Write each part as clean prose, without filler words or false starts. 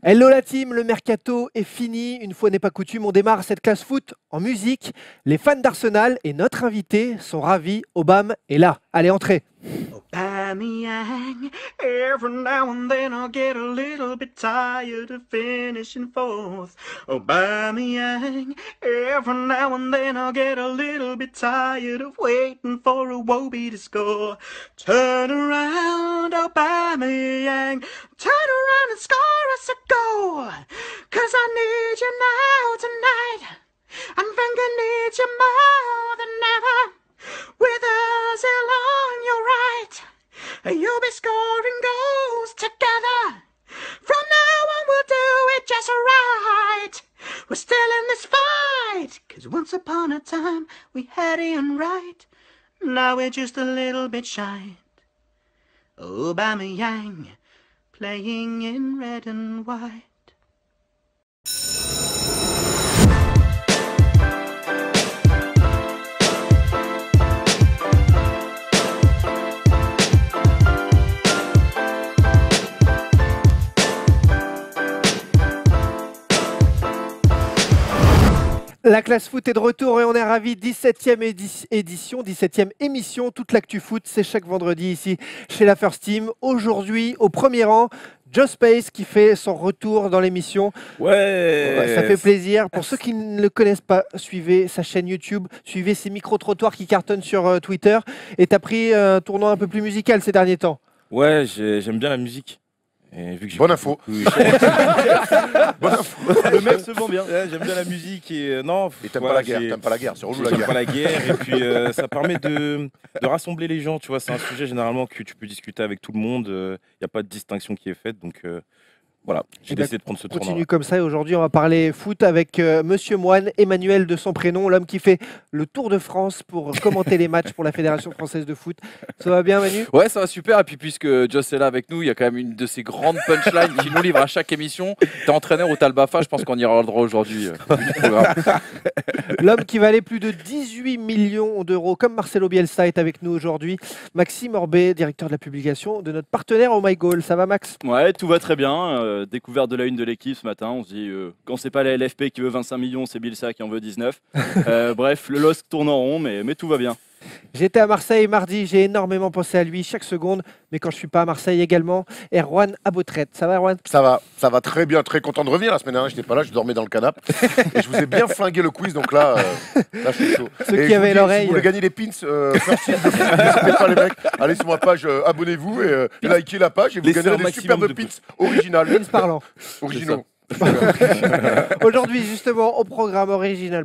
Hello la team, le mercato est fini. Une fois n'est pas coutume, on démarre cette classe foot en musique. Les fans d'Arsenal et notre invité sont ravis. Obama est là. Allez, entrez. Aubameyang, every now and then I'll get a little bit tired of finishing fourth. Aubameyang, every now and then I'll get a little bit tired of waiting for a Wobie to score. Turn around, Aubameyang, turn around and score us a goal. 'Cause I need you now tonight, and Wenger needs you more than ever. With Ozil on your right, you'll be scoring goals together. From now on we'll do it just right. We're still in this fight, 'cause once upon a time we had Ian Wright. Now we're just a little bit shy. Aubameyang, playing in red and white. La classe foot est de retour et on est ravis. 17e édition, 17e émission. Toute l'actu foot, c'est chaque vendredi ici chez la First Team. Aujourd'hui, au premier rang, Joe Space qui fait son retour dans l'émission. Ouais, ça fait plaisir. Pour ceux qui ne le connaissent pas, suivez sa chaîne YouTube, suivez ses micro-trottoirs qui cartonnent sur Twitter. Et tu as pris un tournant un peu plus musical ces derniers temps. Ouais, j'aime bien la musique. Et vu que bonne info. Bonne info. Le mec se vend bien. Ouais, j'aime bien la musique et non. Et t'aimes pas la guerre, t'aimes pas la guerre, c'est relou la guerre. J'aime pas la guerre et puis ça permet de rassembler les gens. Tu vois, c'est un sujet généralement que tu peux discuter avec tout le monde. Il n'y a pas de distinction qui est faite, donc voilà. J'ai décidé de prendre ce tournoi. Continue comme ça et aujourd'hui on va parler foot avec Monsieur Moine, Emmanuel de son prénom, l'homme qui fait le tour de France pour commenter les matchs pour la Fédération française de foot. Ça va bien Manu? Ouais, ça va super. Et puis puisque Joss est là avec nous, il y a quand même une de ces grandes punchlines qui nous livre à chaque émission. T'es entraîneur ou t'as le BAFA, je pense qu'on ira le droit aujourd'hui. L'homme qui valait plus de 18 millions d'euros, comme Marcelo Bielsa est avec nous aujourd'hui. Maxime Orbet, directeur de la publication de notre partenaire Oh My Goal. Ça va Max? Ouais, tout va très bien. Découverte de la une de l'équipe ce matin. On se dit, quand c'est pas la LFP qui veut 25 millions, c'est Bielsa qui en veut 19. Bref, le LOSC tourne en rond, mais tout va bien. J'étais à Marseille mardi, j'ai énormément pensé à lui chaque seconde, mais quand je suis pas à Marseille également, Erwan Abotret. Ça va Erwan? Ça va très bien, très content de revenir. La semaine dernière, j'étais pas là, je dormais dans le canapé. Et je vous ai bien flingué le quiz, donc là je suis chaud. Ceux qui avaient l'oreille. Si vous voulez gagner les pins, n'hésitez pas les mecs, allez sur ma page, abonnez-vous et likez la page et vous gagnerez des superbes pins originales. Pins parlant. Originaux. Aujourd'hui, justement, au programme original,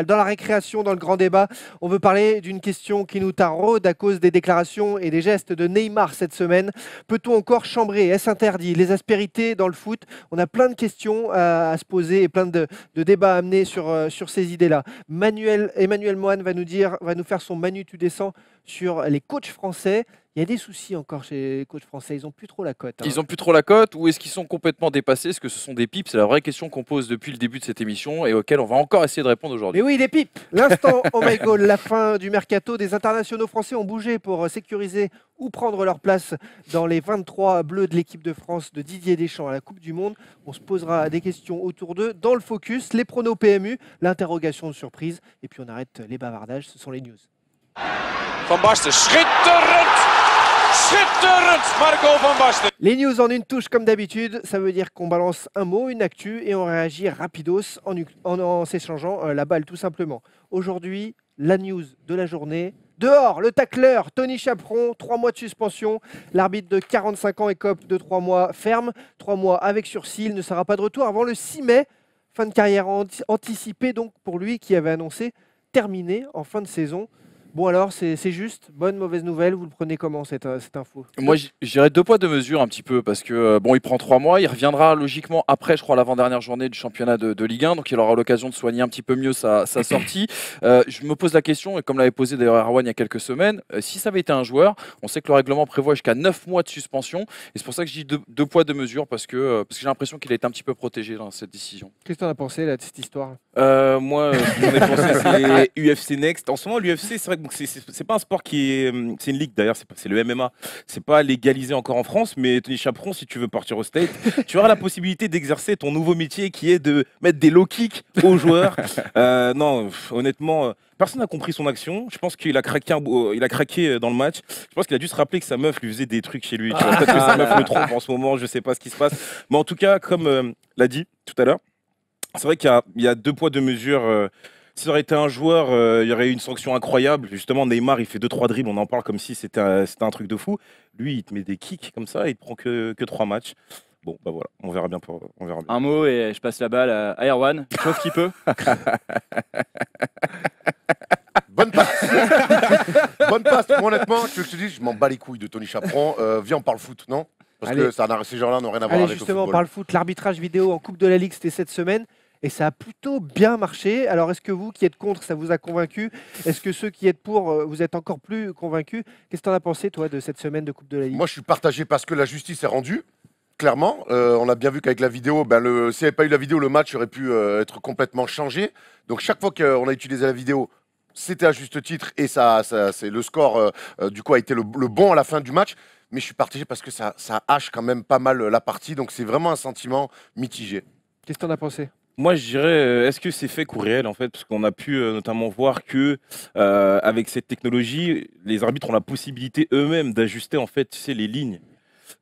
dans la récréation, dans le grand débat, on veut parler d'une question qui nous taraude à cause des déclarations et des gestes de Neymar cette semaine. Peut-on encore chambrer? Est-ce interdit? Les aspérités dans le foot? On a plein de questions à se poser et plein de débats à amener sur ces idées-là. Emmanuel Moine va nous faire son Manu tu descends sur les coachs français. Il y a des soucis encore chez les coachs français, ils n'ont plus trop la cote. Ils n'ont plus trop la cote ou est-ce qu'ils sont complètement dépassés? Est-ce que ce sont des pipes? C'est la vraie question qu'on pose depuis le début de cette émission et auquel on va encore essayer de répondre aujourd'hui. Mais oui, des pipes. L'instant Oh My Goal, la fin du mercato. Des internationaux français ont bougé pour sécuriser ou prendre leur place dans les 23 bleus de l'équipe de France de Didier Deschamps à la Coupe du Monde. On se posera des questions autour d'eux dans le focus, les pronos PMU, l'interrogation de surprise et puis on arrête les bavardages, ce sont les news. Van Basten, schitterend! Schitterend, Marco Van Basten. Les news en une touche comme d'habitude, ça veut dire qu'on balance un mot, une actu et on réagit rapidos en s'échangeant la balle tout simplement. Aujourd'hui, la news de la journée. Dehors, le tacleur Tony Chaperon, 3 mois de suspension. L'arbitre de 45 ans écope de 3 mois ferme, 3 mois avec sursis. Il ne sera pas de retour avant le 6 mai. Fin de carrière anticipée donc pour lui qui avait annoncé terminer en fin de saison. Bon alors, c'est juste, bonne, mauvaise nouvelle, vous le prenez comment cette info? Moi, j'irais 2 poids 2 mesures un petit peu, parce que bon, il prend 3 mois, il reviendra logiquement après, je crois, l'avant-dernière journée du championnat de Ligue 1, donc il aura l'occasion de soigner un petit peu mieux sa sortie. Je me pose la question, et comme l'avait posé d'ailleurs Erwan il y a quelques semaines, si ça avait été un joueur, on sait que le règlement prévoit jusqu'à 9 mois de suspension, et c'est pour ça que je dis 2 poids 2 mesures, parce que j'ai l'impression qu'il a été un petit peu protégé dans cette décision. Qu'est-ce que tu en as pensé là, de cette histoire? Moi, ce que j'en ai pensé, c'est UFC Next. En ce moment, l'UFC, c'est vrai que donc c'est pas un sport qui est. C'est une ligue d'ailleurs, c'est le MMA. C'est pas légalisé encore en France, mais Tony Chaperon, si tu veux partir au State, tu auras la possibilité d'exercer ton nouveau métier qui est de mettre des low kicks aux joueurs. Non, honnêtement, personne n'a compris son action. Je pense qu'il a craqué, il a craqué dans le match. Je pense qu'il a dû se rappeler que sa meuf lui faisait des trucs chez lui. Tu vois, peut-être que sa meuf le trompe en ce moment, je sais pas ce qui se passe. Mais en tout cas, comme l'a dit tout à l'heure, c'est vrai qu'il y a 2 poids 2 mesures. Si ça aurait été un joueur, il y aurait eu une sanction incroyable. Justement, Neymar, il fait 2-3 dribbles, on en parle comme si c'était un truc de fou. Lui, il te met des kicks comme ça, et il te prend que 3 matchs. Bon, bah voilà, on verra bien. On verra bien. Un mot et je passe la balle à Erwan. Chauffe qui peut. Bonne passe. Bonne passe. Moi, honnêtement, je te dis, je m'en bats les couilles de Tony Chaperon. Viens, on parle foot, non? Parce Allez. que ces gens-là n'ont rien à voir Allez, avec justement, le on football. parle foot. L'arbitrage vidéo en Coupe de la Ligue, c'était cette semaine. Et ça a plutôt bien marché. Alors, est-ce que vous qui êtes contre, ça vous a convaincu? Est-ce que ceux qui êtes pour, vous êtes encore plus convaincus? Qu'est-ce que tu en as pensé, toi, de cette semaine de Coupe de la Ligue? Moi, je suis partagé parce que la justice est rendue. Clairement, on a bien vu qu'avec la vidéo, s'il n'y avait pas eu la vidéo, le match aurait pu être complètement changé. Donc chaque fois qu'on a utilisé la vidéo, c'était à juste titre et c'est le score du coup a été le bon à la fin du match. Mais je suis partagé parce que ça hache quand même pas mal la partie. Donc c'est vraiment un sentiment mitigé. Qu'est-ce que tu en as pensé? Moi, je dirais, est-ce que c'est fake ou réel en fait? Parce qu'on a pu notamment voir que avec cette technologie, les arbitres ont la possibilité eux-mêmes d'ajuster en fait, tu sais, les lignes.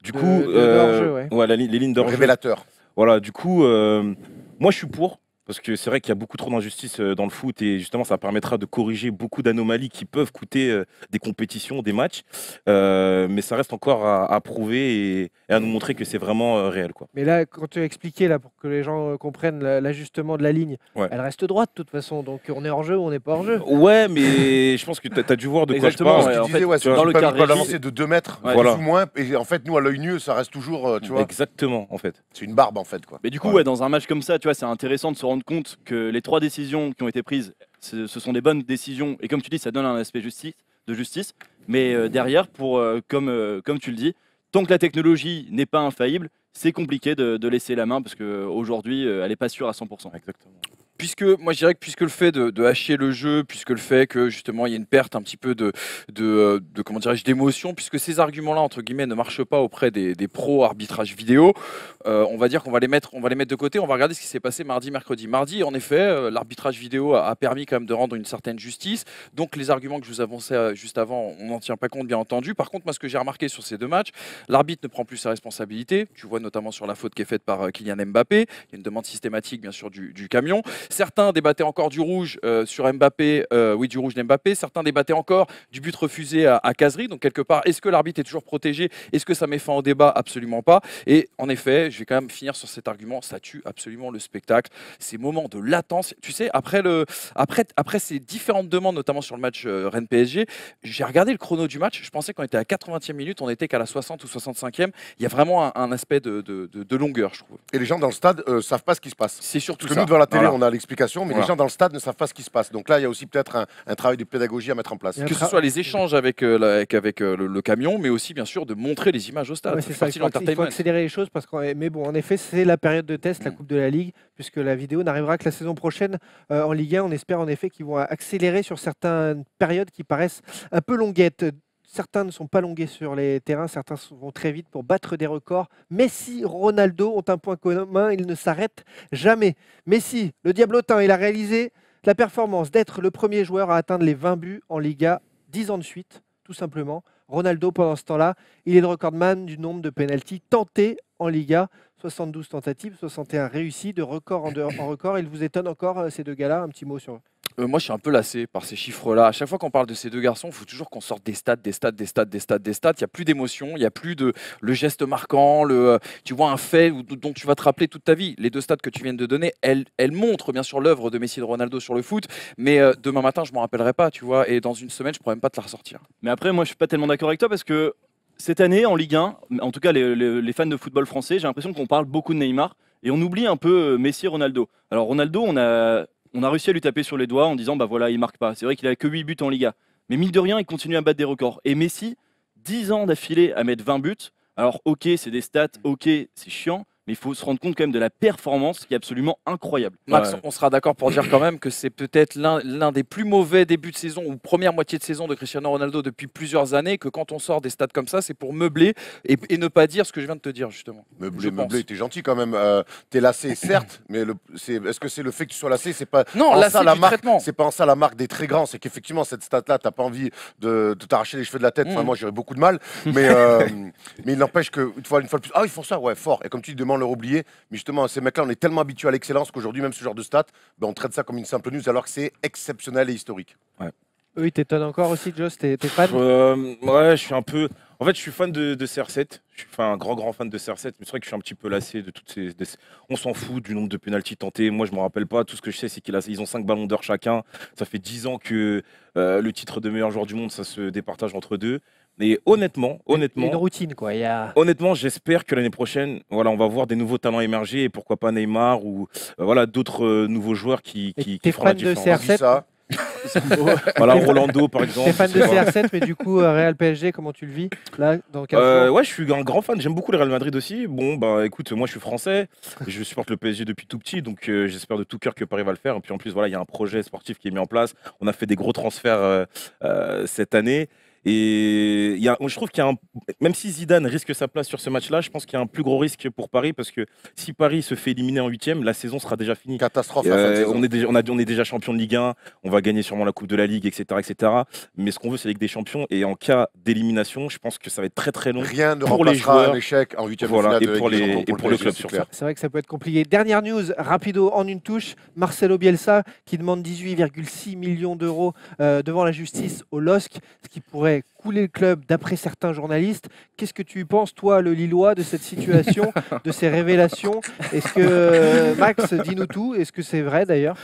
Du coup, hors-jeu, ouais. ouais, les lignes de hors-jeu. Révélateur. Voilà, du coup, moi je suis pour. Parce que c'est vrai qu'il y a beaucoup trop d'injustice dans le foot et justement ça permettra de corriger beaucoup d'anomalies qui peuvent coûter des compétitions, des matchs. Mais ça reste encore à prouver et à nous montrer que c'est vraiment réel, quoi. Mais là, quand tu as expliqué, là, pour que les gens comprennent l'ajustement de la ligne, Ouais. elle reste droite de toute façon. Donc on est hors jeu ou on n'est pas hors jeu. Ouais, mais je pense que tu as dû voir de quoi je Exactement, parle. ouais. Tu en disais, fait, ouais, tu vois, dans le cas pas régie- l'avancer de 2 mètres, Ouais. Voilà. plus ou moins. Et en fait, nous, à l'œil nu, ça reste toujours, tu vois, Exactement, en fait. c'est une barbe en fait, quoi. Mais du coup, Ouais. ouais, dans un match comme ça, tu vois, c'est intéressant de se rendre compte que les 3 décisions qui ont été prises, ce sont des bonnes décisions. Et comme tu dis, ça donne un aspect de justice. Mais derrière, comme tu le dis, tant que la technologie n'est pas infaillible, c'est compliqué de laisser la main parce qu'aujourd'hui, elle n'est pas sûre à 100%. Exactement. Moi je dirais que puisque le fait de hacher le jeu, puisque le fait que justement il y a une perte un petit peu de comment dirais-je, d'émotion, puisque ces arguments-là entre guillemets ne marchent pas auprès des pros arbitrage vidéo, on va dire qu'on va les mettre de côté. On va regarder ce qui s'est passé mardi, mercredi. Mardi, en effet, l'arbitrage vidéo a permis quand même de rendre une certaine justice. Donc les arguments que je vous avançais juste avant, on n'en tient pas compte, bien entendu. Par contre, moi ce que j'ai remarqué sur ces 2 matchs, l'arbitre ne prend plus ses responsabilités. Tu vois notamment sur la faute qui est faite par Kylian Mbappé. Il y a une demande systématique bien sûr du camion. Certains débattaient encore du rouge sur Mbappé, du rouge d'Mbappé. Certains débattaient encore du but refusé à Kazri. Donc quelque part, est-ce que l'arbitre est toujours protégé? Est-ce que ça met fin au débat? Absolument pas. Et en effet, je vais quand même finir sur cet argument, ça tue absolument le spectacle. Ces moments de latence, tu sais, après ces différentes demandes, notamment sur le match Rennes-PSG, j'ai regardé le chrono du match. Je pensais qu'on était à 80e minute, on était qu'à la 60 ou 65e. Il y a vraiment un aspect de longueur, je trouve. Et les gens dans le stade savent pas ce qui se passe. C'est surtout Parce que ça. nous, devant la télé, Voilà. on a l'explication, mais Voilà. les gens dans le stade ne savent pas ce qui se passe. Donc là, il y a aussi peut-être un travail de pédagogie à mettre en place. Et un Que ce soit les échanges avec le camion, mais aussi bien sûr de montrer les images au stade. Ouais, Ça c'est fait ça, partie il de faut l'entertainment. accélérer les choses mais bon, en effet, c'est la période de test, la Coupe de la Ligue, puisque la vidéo n'arrivera que la saison prochaine en Ligue 1. On espère en effet qu'ils vont accélérer sur certaines périodes qui paraissent un peu longuettes. Certains ne sont pas longués sur les terrains, certains vont très vite pour battre des records. Messi, Ronaldo ont un point commun, ils ne s'arrêtent jamais. Messi, le Diablotin, il a réalisé la performance d'être le premier joueur à atteindre les 20 buts en Liga 10 ans de suite, tout simplement. Ronaldo, pendant ce temps-là, il est le recordman du nombre de pénaltys tentés en Liga. 72 tentatives, 61 réussies, de record en record. Il vous étonne encore ces 2 gars-là? Un petit mot sur eux. Moi, je suis un peu lassé par ces chiffres-là. À chaque fois qu'on parle de ces 2 garçons, il faut toujours qu'on sorte des stats. Il n'y a plus d'émotion, il n'y a plus le geste marquant, tu vois un fait dont tu vas te rappeler toute ta vie. Les 2 stats que tu viens de donner, elles montrent bien sûr l'œuvre de Messi et de Ronaldo sur le foot, mais demain matin, je m'en rappellerai pas, tu vois. Et dans une semaine, je pourrais même pas te la ressortir. Mais après, moi, je suis pas tellement d'accord avec toi parce que cette année, en Ligue 1, en tout cas les fans de football français, j'ai l'impression qu'on parle beaucoup de Neymar et on oublie un peu Messi et Ronaldo. Alors Ronaldo, on a réussi à lui taper sur les doigts en disant bah voilà, il marque pas. C'est vrai qu'il a que 8 buts en Liga. Mais mine de rien, il continue à battre des records. Et Messi, 10 ans d'affilée à mettre 20 buts. Alors OK, c'est des stats, OK, c'est chiant. mais il faut se rendre compte quand même de la performance qui est absolument incroyable. Max, Ouais. on sera d'accord pour dire quand même que c'est peut-être l'un des plus mauvais débuts de saison ou première moitié de saison de Cristiano Ronaldo depuis plusieurs années, que quand on sort des stats comme ça, c'est pour meubler et ne pas dire ce que je viens de te dire justement. Je pense. Meublé, t'es gentil quand même. T'es lassé, certes, mais est-ce que c'est le fait que tu sois lassé? C'est pas Non, en là, ça c'est la du marque. traitement. C'est pas en ça la marque des très grands. C'est qu'effectivement, cette stat-là, t'as pas envie de t'arracher les cheveux de la tête. Enfin, moi, j'aurais beaucoup de mal. Mais il n'empêche qu'une fois de plus, ils font ça, ouais, fort. Et comme tu dis, demain, on leur oublier. Mais justement, ces mecs-là, on est tellement habitués à l'excellence qu'aujourd'hui, même ce genre de stats, on traite ça comme une simple news alors que c'est exceptionnel et historique. Eux, ils t'étonnent encore aussi, Joss, t'es fan? Ouais, je suis un peu. En fait, je suis fan de CR7. Je suis un grand fan de CR7. Mais c'est vrai que je suis un petit peu lassé de toutes On s'en fout du nombre de pénaltys tentés. Moi, je me rappelle pas. Tout ce que je sais, c'est qu'ils ont 5 ballons d'or chacun. Ça fait 10 ans que le titre de meilleur joueur du monde, ça se départage entre deux. Et honnêtement, Une routine, quoi. honnêtement, j'espère que l'année prochaine, voilà, on va voir des nouveaux talents émerger et pourquoi pas Neymar ou voilà d'autres nouveaux joueurs qui t'es feront la fan de différence. CR7? Dis ça. Voilà, Rolando par exemple. T'es fan je de sais pas. CR7, mais du coup, Real PSG, comment tu le vis là, dans 15 jours? Ouais, je suis un grand fan. J'aime beaucoup le Real Madrid aussi. Bon, bah écoute, moi je suis français. Je supporte le PSG depuis tout petit, donc j'espère de tout cœur que Paris va le faire. Et puis en plus, voilà, il y a un projet sportif qui est mis en place. On a fait des gros transferts cette année. Et je trouve qu'il y a même si Zidane risque sa place sur ce match-là, je pense qu'il y a un plus gros risque pour Paris parce que si Paris se fait éliminer en 8e, la saison sera déjà finie. Catastrophe. la fin de saison. On est déjà champion de Ligue 1, on va gagner sûrement la Coupe de la Ligue, etc. Mais ce qu'on veut, c'est la Ligue des Champions. Et en cas d'élimination, je pense que ça va être très très long Rien ne pour les remplacera un joueurs. échec en 8e Voilà, de finale et de pour Ligue des les- Champions et pour le PSG, club c'est sur clair. C'est vrai que ça peut être compliqué. Dernière news, rapido en une touche. Marcelo Bielsa qui demande 18,6 millions d'euros devant la justice au LOSC, ce qui pourrait couler le club d'après certains journalistes. Qu'est-ce que tu penses, toi, le Lillois, de cette situation, de ces révélations? Est-ce que, Max, dis-nous tout, est-ce que c'est vrai d'ailleurs?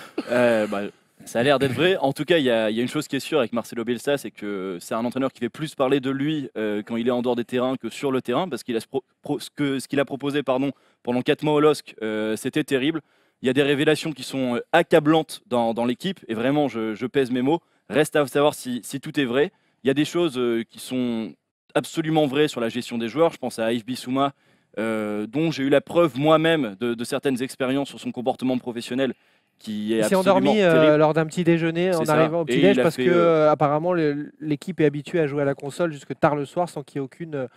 Ça a l'air d'être vrai. En tout cas, il y a une chose qui est sûre avec Marcelo Bielsa, c'est que c'est un entraîneur qui fait plus parler de lui quand il est en dehors des terrains que sur le terrain, parce qu'il a ce qu'il a proposé pendant 4 mois au LOSC, c'était terrible. Il y a des révélations qui sont accablantes dans l'équipe, et vraiment, je pèse mes mots. Reste à savoir si tout est vrai. Il y a des choses qui sont absolument vraies sur la gestion des joueurs. Je pense à Yves Bissouma, dont j'ai eu la preuve moi-même de certaines expériences sur son comportement professionnel qui est Il s'est absolument endormi terrible. lors d'un petit déjeuner en C'est ça. arrivant au Et petit-déj il a parce fait, que apparemment l'équipe est habituée à jouer à la console jusque tard le soir sans qu'il y ait aucune...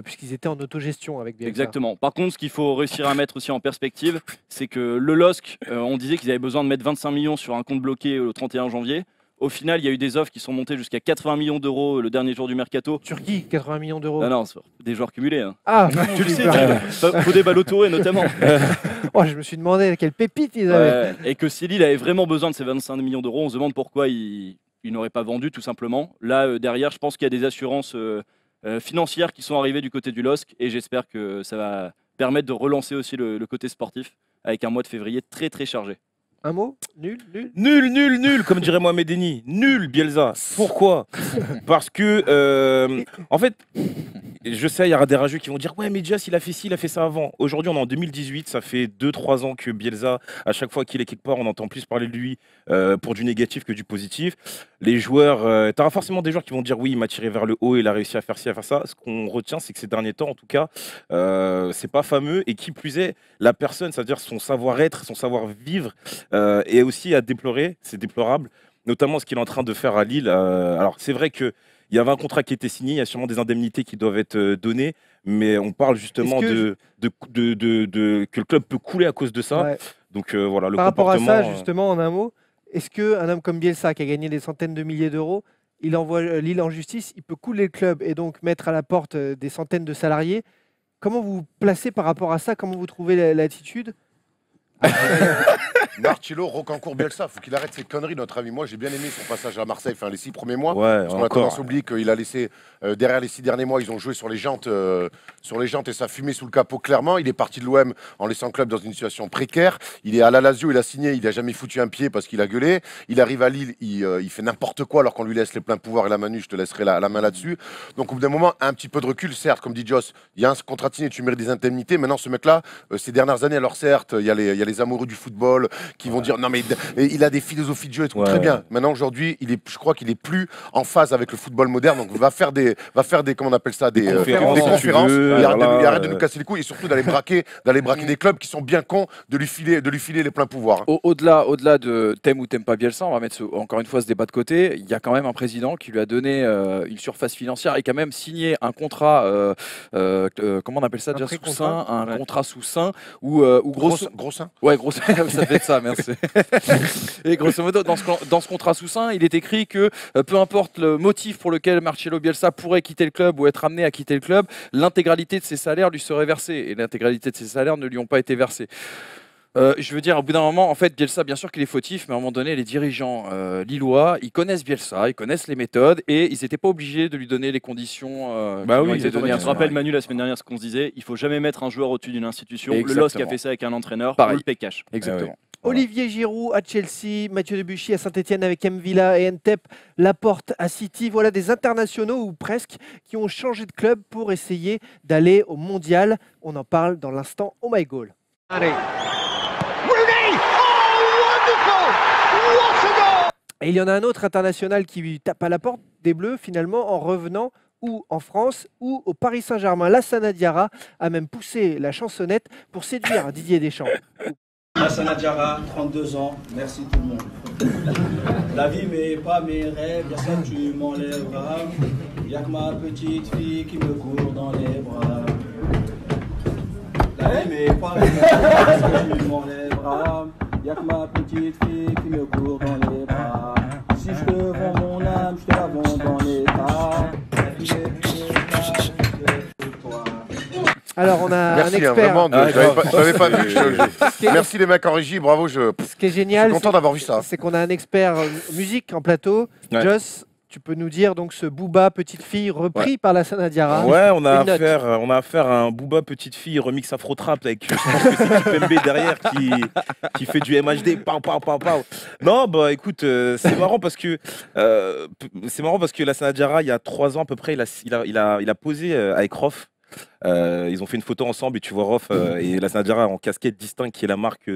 puisqu'ils étaient en autogestion avec Bielsa. Exactement. Par contre, ce qu'il faut réussir à mettre aussi en perspective, c'est que le LOSC, on disait qu'ils avaient besoin de mettre 25 millions sur un compte bloqué le 31 janvier. Au final, il y a eu des offres qui sont montées jusqu'à 80 millions d'euros le dernier jour du mercato. Turquie, 80 millions d'euros. Ah non, c'est des joueurs cumulés. Hein. Ah, Tu le sais, Fodé Ballo-Touré notamment. Oh, je me suis demandé quelle pépite ils avaient. Ouais, et que si Lille avait vraiment besoin de ces 25 millions d'euros, on se demande pourquoi il n'aurait pas vendu tout simplement. Là, derrière, je pense qu'il y a des assurances financières qui sont arrivées du côté du LOSC et j'espère que ça va permettre de relancer aussi le côté sportif avec un mois de février très très chargé. Un mot? Nul? Nul, comme dirait Mohamed Eni. Nul, Bielsa. Pourquoi? Parce que, en fait, je sais, il y aura des rageux qui vont dire ouais, mais Dias, il a fait ci, il a fait ça avant. Aujourd'hui, on est en 2018, ça fait 2-3 ans que Bielsa, à chaque fois qu'il est quelque part, on entend plus parler de lui pour du négatif que du positif. Les joueurs, tu auras forcément des joueurs qui vont dire oui, il m'a tiré vers le haut, il a réussi à faire ci, à faire ça. Ce qu'on retient, c'est que ces derniers temps, en tout cas, c'est pas fameux. Et qui plus est, la personne, c'est-à-dire son savoir-être, son savoir-vivre, est aussi à déplorer. C'est déplorable, notamment ce qu'il est en train de faire à Lille. Alors, c'est vrai que il y avait un contrat qui était signé, il y a sûrement des indemnités qui doivent être données, mais on parle justement que le club peut couler à cause de ça. Ouais. Donc voilà, le Par rapport à comportement. ça, justement, en un mot, est-ce qu'un homme comme Bielsa, qui a gagné des centaines de milliers d'euros, il envoie Lille en justice, il peut couler le club et donc mettre à la porte des centaines de salariés? Comment vous vous placez par rapport à ça? Comment vous trouvez l'attitude? Marcelo, Rocancourt, Bielsa, faut qu'il arrête ses conneries, notre ami. Moi, j'ai bien aimé son passage à Marseille, enfin les 6 premiers mois. Ouais, Parce qu'on a tendance à oublier qu'il a laissé, derrière les 6 derniers mois, ils ont joué sur les jantes et ça fumait sous le capot clairement. Il est parti de l'OM en laissant le club dans une situation précaire. Il est à la Lazio, il a signé, il n'a jamais foutu un pied parce qu'il a gueulé. Il arrive à Lille, il fait n'importe quoi alors qu'on lui laisse les pleins pouvoirs et la manu, je te laisserai la main là-dessus. Donc au bout d'un moment, un petit peu de recul, certes, comme dit Joss, il y a un contrat signé, tu mérites des indemnités. Maintenant, ce mec-là, ces dernières années, alors certes, il y a les les amoureux du football qui vont dire non mais il a des philosophies de jeu et tout, très bien. Maintenant aujourd'hui, je crois qu'il est plus en phase avec le football moderne, donc va faire des comment on appelle ça, des conférences. Il arrête de nous casser les couilles et surtout d'aller braquer des clubs qui sont bien cons de lui filer les pleins pouvoirs. Au-delà de t'aimes ou t'aimes pas Bielsa, on va mettre encore une fois ce débat de côté. Il y a quand même un président qui lui a donné une surface financière et qui a même signé un contrat, comment on appelle ça déjà, sous sein, un contrat sous sein ou gros sein. Ouais, gros sein, ça devait être ça, merci. Et grosso modo, dans ce contrat sous sein, il est écrit que peu importe le motif pour lequel Marcelo Bielsa pourrait quitter le club ou être amené à quitter le club, l'intégralité de ses salaires lui serait versée et l'intégralité de ses salaires ne lui ont pas été versés. Je veux dire, au bout d'un moment, en fait, Bielsa, bien sûr qu'il est fautif, mais à un moment donné, les dirigeants lillois, ils connaissent Bielsa, ils connaissent les méthodes, et ils n'étaient pas obligés de lui donner les conditions. Je te rappelle, Manu, la semaine dernière, ce qu'on se disait, il faut jamais mettre un joueur au-dessus d'une institution. Exactement. Le LOSC a fait ça avec un entraîneur, Pareil. ou le PKH. Exactement. Olivier Giroud à Chelsea, Mathieu Debuchy à Saint-Etienne avec Mvila et Ntep, Laporte à City. Voilà des internationaux ou presque qui ont changé de club pour essayer d'aller au mondial. On en parle dans l'instant Oh My Goal. Allez. Et il y en a un autre international qui lui tape à la porte des Bleus finalement en revenant ou en France ou au Paris Saint-Germain. Lassana Diarra a même poussé la chansonnette pour séduire Didier Deschamps. Lassana Diarra, 32 ans, merci tout le monde. La vie mais pas mes rêves, y'a ça que tu m'enlèveras. Y'a que ma petite fille qui me court dans les bras. La vie mais pas mes rêves, y'a que tu m'enlèveras. Y'a que ma petite fille qui me court dans les bras. Si je te vends mon âme, je te la vends dans l'état. Alors on a Merci, un expert. Vraiment, je l'avais pas vu. Merci les mecs en régie, bravo. Ce qui est génial, je suis content d'avoir vu ça. C'est qu'on a un expert musique en plateau. Ouais. Joss, tu peux nous dire donc ce Booba petite fille repris par Lassana Diarra. Ouais, on a Une note. affaire à un Booba petite fille remix Afro Trap avec je pense que c'est Kipembe derrière qui fait du MHD. Pow, pow, pow, pow. Non, bah écoute, c'est marrant parce que Lassana Diarra il y a 3 ans à peu près, il a posé avec Rof. Ils ont fait une photo ensemble et tu vois Rof et Lassana Diarra en casquette distincte qui est la marque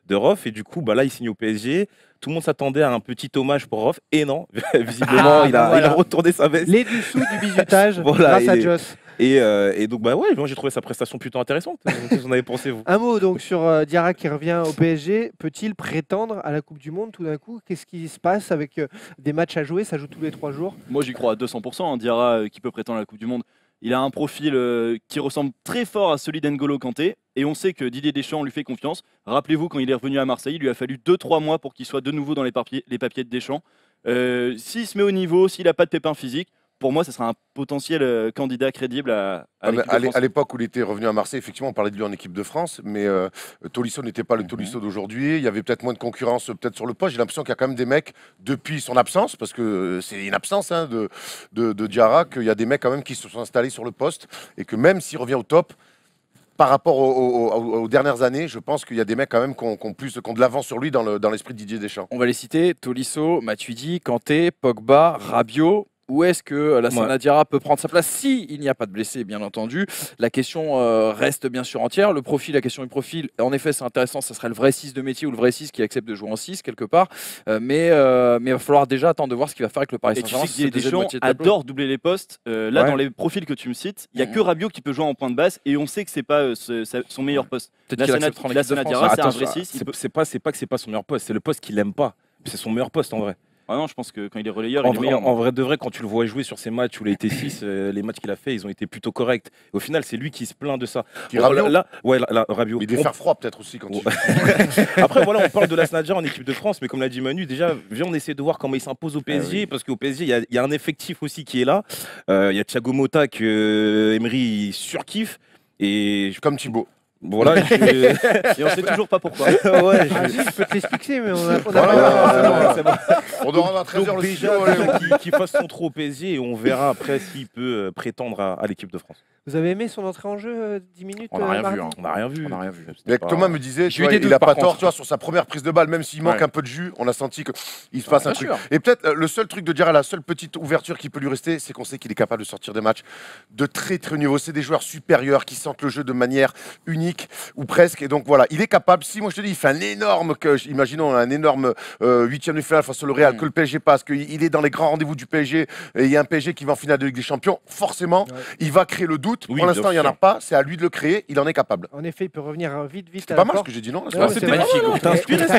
de Rof, et du coup bah là il signe au PSG. Tout le monde s'attendait à un petit hommage pour Rof et non, visiblement il a retourné sa veste. Les dessous du bizutage Voilà, grâce à Joss. Et donc bah ouais, moi j'ai trouvé sa prestation plutôt intéressante. Qu'est-ce que vous en avez pensé vous? Un mot donc sur Diarra qui revient au PSG. Peut-il prétendre à la Coupe du Monde tout d'un coup? Qu'est-ce qui se passe avec des matchs à jouer? Ça joue tous les 3 jours. Moi, j'y crois à 200%. Hein, Diarra qui peut prétendre à la Coupe du Monde. Il a un profil qui ressemble très fort à celui d'N'Golo Kanté. Et on sait que Didier Deschamps lui fait confiance. Rappelez-vous, quand il est revenu à Marseille, il lui a fallu 2-3 mois pour qu'il soit de nouveau dans les papiers de Deschamps. S'il se met au niveau, s'il n'a pas de pépins physiques, pour moi, ce sera un potentiel candidat crédible à l'équipe de France. À l'époque où il était revenu à Marseille, effectivement, on parlait de lui en équipe de France, mais Tolisso n'était pas le Tolisso d'aujourd'hui. Il y avait peut-être moins de concurrence peut-être sur le poste. J'ai l'impression qu'il y a quand même des mecs, depuis son absence, parce que c'est une absence hein, de Diarra, qu'il y a des mecs quand même qui se sont installés sur le poste et que même s'il revient au top, par rapport aux dernières années, je pense qu'il y a des mecs quand même qui ont de l'avance sur lui dans l'esprit de Didier Deschamps. On va les citer, Tolisso, Matuidi, Kanté, Pogba, Rabiot. Où est-ce que Lassana Diarra peut prendre sa place si il n'y a pas de blessés, bien entendu? La question reste bien sûr entière. La question du profil, en effet, c'est intéressant. Ça serait le vrai 6 de métier ou le vrai 6 qui accepte de jouer en 6 quelque part. Mais il va falloir déjà attendre de voir ce qu'il va faire avec le Paris Saint-Germain. Et tu sais que Didier Deschamps adore doubler les postes. Dans les profils que tu me cites, il n'y a que Rabiot qui peut jouer en point de basse et on sait que c'est pas son meilleur poste. Lassana Diarra, c'est un vrai 6. C'est pas que c'est pas son meilleur poste, c'est le poste qu'il aime pas. C'est son meilleur poste en vrai. Ah non, je pense que quand il est relayeur, il est meilleur. En vrai de vrai, quand tu le vois jouer sur ces matchs où il a été 6, les matchs qu'il a fait, ils ont été plutôt corrects. Au final, c'est lui qui se plaint de ça. Rabiot. Mais il devait faire froid peut-être aussi quand il... Après, voilà, on parle de Lassana Diarra en équipe de France, mais comme l'a dit Manu, déjà, viens, on essaie de voir comment il s'impose au PSG, parce qu'au PSG, il y a un effectif aussi qui est là. Il y a Thiago Motta que Emery surkiffe. Comme Thibaut. Voilà, et on sait toujours pas pourquoi. Ouais, je peux te l'expliquer, mais on a on doit rendre à 13h le déjà qu'il fasse son trou au PSG et on verra après s'il peut prétendre à l'équipe de France. Vous avez aimé son entrée en jeu 10 minutes? On n'a rien vu. On n'a rien vu. Mais Thomas me disait, il n'a pas tort, tu vois, sur sa première prise de balle, même s'il manque un peu de jus, on a senti qu'il se passe un truc. Et peut-être le seul truc de Diarra, la seule petite ouverture qui peut lui rester, c'est qu'on sait qu'il est capable de sortir des matchs de très très haut niveau. C'est des joueurs supérieurs qui sentent le jeu de manière unique. SMIC ou presque. Et donc voilà, il est capable. Si moi je te dis, il fait imaginons un énorme huitième de finale face au Real, que le PSG passe, qu'il est dans les grands rendez-vous du PSG et il y a un PSG qui va en finale de Ligue des Champions, forcément, il va créer le doute. Oui, pour l'instant, il n'y en a sûr. pas. C'est à lui de le créer. Il en est capable. En effet, il peut revenir vite. C'est à pas la mal ce porte. que j'ai dit, non? Ouais, C'était c'est magnifique. vrai. T'as inspiré, c'est C'est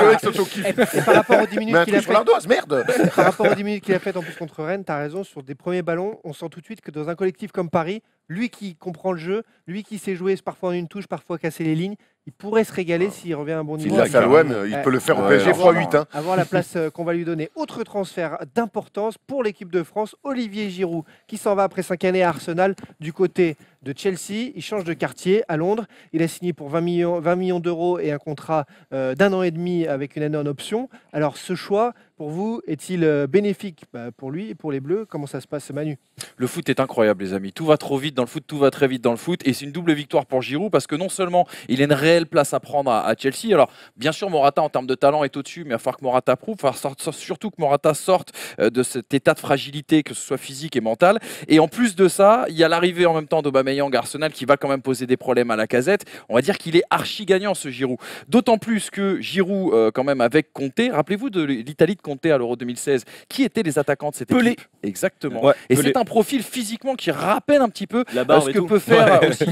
vrai que Soto kiffe. Et par rapport aux 10 minutes Mais un qu'il a truc sur fait, l'ardoise, merde. par rapport aux 10 minutes qu'il a fait en plus contre Rennes, tu as raison, sur des premiers ballons, on sent tout de suite que dans un collectif comme Paris, lui qui comprend le jeu, lui qui sait jouer parfois en une touche, parfois casser les lignes, il pourrait se régaler s'il revient à un bon S'il niveau. l'a fait à l'OM, il peut le faire au PSG x8. Hein. Avoir la place qu'on va lui donner. Autre transfert d'importance pour l'équipe de France, Olivier Giroud, qui s'en va après 5 années à Arsenal du côté de Chelsea. Il change de quartier à Londres. Il a signé pour 20 millions d'euros et un contrat d'1 an et demi avec une année en option. Alors ce choix, pour vous, est-il bénéfique pour lui et pour les Bleus? Comment ça se passe, Manu? Le foot est incroyable, les amis. Tout va trop vite dans le foot, tout va très vite dans le foot. Et c'est une double victoire pour Giroud parce que non seulement il a une réelle place à prendre à Chelsea. Alors, bien sûr, Morata, en termes de talent, est au-dessus, mais il va falloir que Morata prouve. Il va falloir surtout que Morata sorte de cet état de fragilité, que ce soit physique et mental. Et en plus de ça, il y a l'arrivée en même temps d'Aubameyang à Arsenal qui va quand même poser des problèmes à la Lacazette. On va dire qu'il est archi gagnant, ce Giroud. D'autant plus que Giroud, quand même, avec Conte, rappelez-vous de l'Italie de Conte à l'Euro 2016, qui étaient les attaquants de cette équipe? Exactement. Ouais, et Pelé. c'est un profil physiquement qui rappelle un petit peu La barbe ce et que tout. peut faire aussi, ce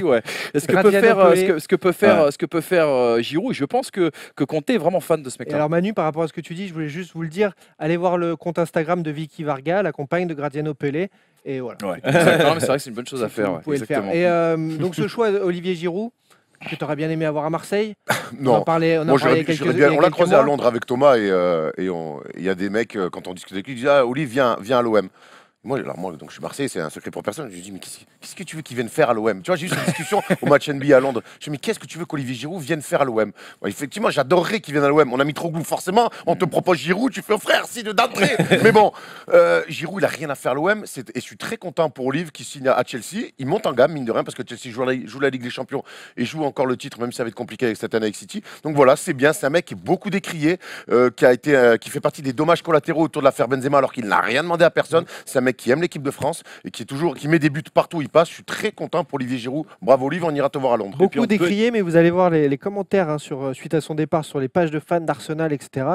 que peut faire, Pelé. ce que peut faire Giroud. Et je pense que Conte est vraiment fan de ce Et mec-là. alors Manu, par rapport à ce que tu dis, je voulais juste vous le dire, allez voir le compte Instagram de Vicky Varga, la compagne de Graziano Pelé. Et voilà. Ouais. Non, mais c'est vrai que c'est une bonne chose à faire. Vous Ouais, pouvez le faire. exactement. Et donc ce choix Olivier Giroud, que tu aurais bien aimé avoir à Marseille. On en Non. parlait, Moi, il y a quelques- il y a on l'a quelques croisé à mois. Londres avec Thomas et il y a des mecs, quand on discute avec lui, ils disent ah, Oli, viens à l'OM. Moi, donc, je suis Marseillais, c'est un secret pour personne. Je lui dis, mais qu'est-ce que tu veux qu'il vienne faire à l'OM? Tu vois, j'ai eu cette discussion au match NBA à Londres. Je lui dis, mais qu'est-ce que tu veux qu'Olivier Giroud vienne faire à l'OM? Effectivement, j'adorerais qu'il vienne à l'OM. On a mis trop goût, forcément. On te propose Giroud, tu fais, oh, frère, si de d'entrée. Mais bon, Giroud, il a rien à faire à l'OM. Et je suis très content pour Olive qui signe à Chelsea. Il monte en gamme, mine de rien, parce que Chelsea joue la Ligue des Champions et joue encore le titre, même si ça va être compliqué avec cette année avec City. Donc voilà, c'est bien. C'est un mec qui est beaucoup décrié, qui fait partie des dommages collatéraux autour de l'affaire Benzema, alors qu'il n'a rien demandé à personne. C'est un mec qui aime l'équipe de France et qui met des buts partout où il passe. Je suis très content pour Olivier Giroud. Bravo Olive, on ira te voir à Londres. Beaucoup décrié, mais vous allez voir les commentaires suite à son départ sur les pages de fans d'Arsenal, etc.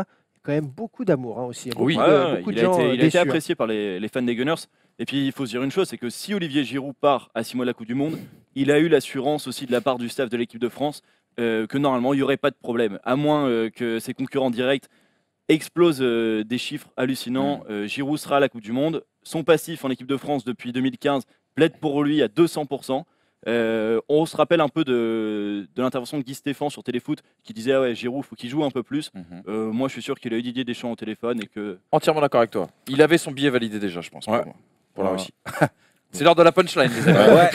Quand même beaucoup d'amour aussi. Oui. Beaucoup de gens il a été déçus. apprécié par les fans des Gunners. Et puis il faut se dire une chose, c'est que si Olivier Giroud part à 6 mois de la Coupe du Monde, il a eu l'assurance aussi de la part du staff de l'équipe de France que normalement il n'y aurait pas de problème, à moins que ses concurrents directs explosent des chiffres hallucinants. Giroud sera à la Coupe du Monde. Son passif en équipe de France depuis 2015 plaide pour lui à 200%. On se rappelle un peu de l'intervention de Guy Stéphane sur Téléfoot qui disait ah ouais, Giroud, faut qu'il joue un peu plus. Moi, je suis sûr qu'il a eu Didier Deschamps au téléphone et que. Entièrement d'accord avec toi. Il avait son billet validé déjà, je pense. Ouais. Pour la Russie. C'est l'heure de la punchline, les amis. Ouais.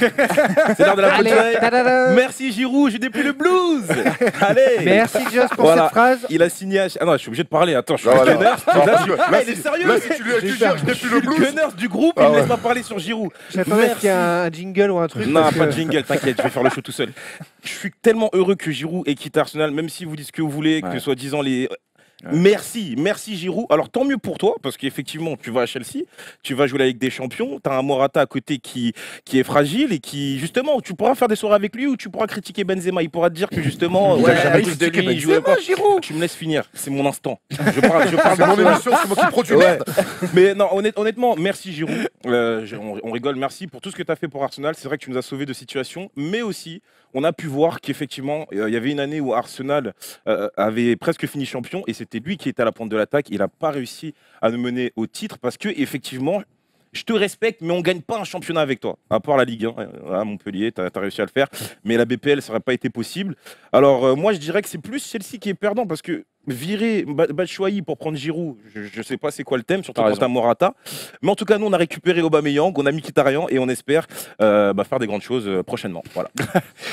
C'est l'heure de la Allez, punchline. tadadam. Merci Giroud, je n'ai plus le blues. Allez. Merci Joss pour Voilà. cette phrase. Il a signé. Ah non, je suis obligé de parler. Attends, je suis Non, le non. gunner. Non, Là, parce que là, il est si- sérieux. là, si tu lui as dit, je n'ai plus le Je suis le blues. gunner du groupe. Ah Il me ouais. laisse pas parler sur Giroud. J'attendais Merci. qu'il y ait un jingle ou un truc. Non, parce pas que- de jingle, t'inquiète, je vais faire le show tout seul. Je suis tellement heureux que Giroud ait quitté Arsenal, même si vous dites ce que vous voulez, que soi-disant les. Merci Giroud. Alors tant mieux pour toi, parce qu'effectivement, tu vas à Chelsea, tu vas jouer la Ligue des Champions, tu as un Morata à côté qui est fragile et qui, justement, tu pourras faire des soirées avec lui ou tu pourras critiquer Benzema. Il pourra te dire que justement, Il a jamais critiqué il jouait Benzema, pas. Giroud. Tu me laisses finir, c'est mon instant. Je parle C'est mon de toi. émission, c'est moi qui produis. Ouais. Merde. Mais non, honnêtement, merci Giroud. On rigole, merci pour tout ce que tu as fait pour Arsenal. C'est vrai que tu nous as sauvé de situations, mais aussi, on a pu voir qu'effectivement, il y avait une année où Arsenal avait presque fini champion et c'était lui qui était à la pointe de l'attaque. Il n'a pas réussi à nous mener au titre parce que, effectivement, je te respecte, mais on ne gagne pas un championnat avec toi. À part la Ligue 1, à Montpellier, tu as réussi à le faire. Mais la BPL, ça n'aurait pas été possible. Alors, moi, je dirais que c'est plus Chelsea qui est perdant parce que virer Batshuayi pour prendre Giroud, je ne sais pas c'est quoi le thème, surtout T'as quand t'as Morata. Mais en tout cas, nous, on a récupéré Aubameyang, on a mis Mkhitaryan et on espère faire des grandes choses prochainement. Voilà.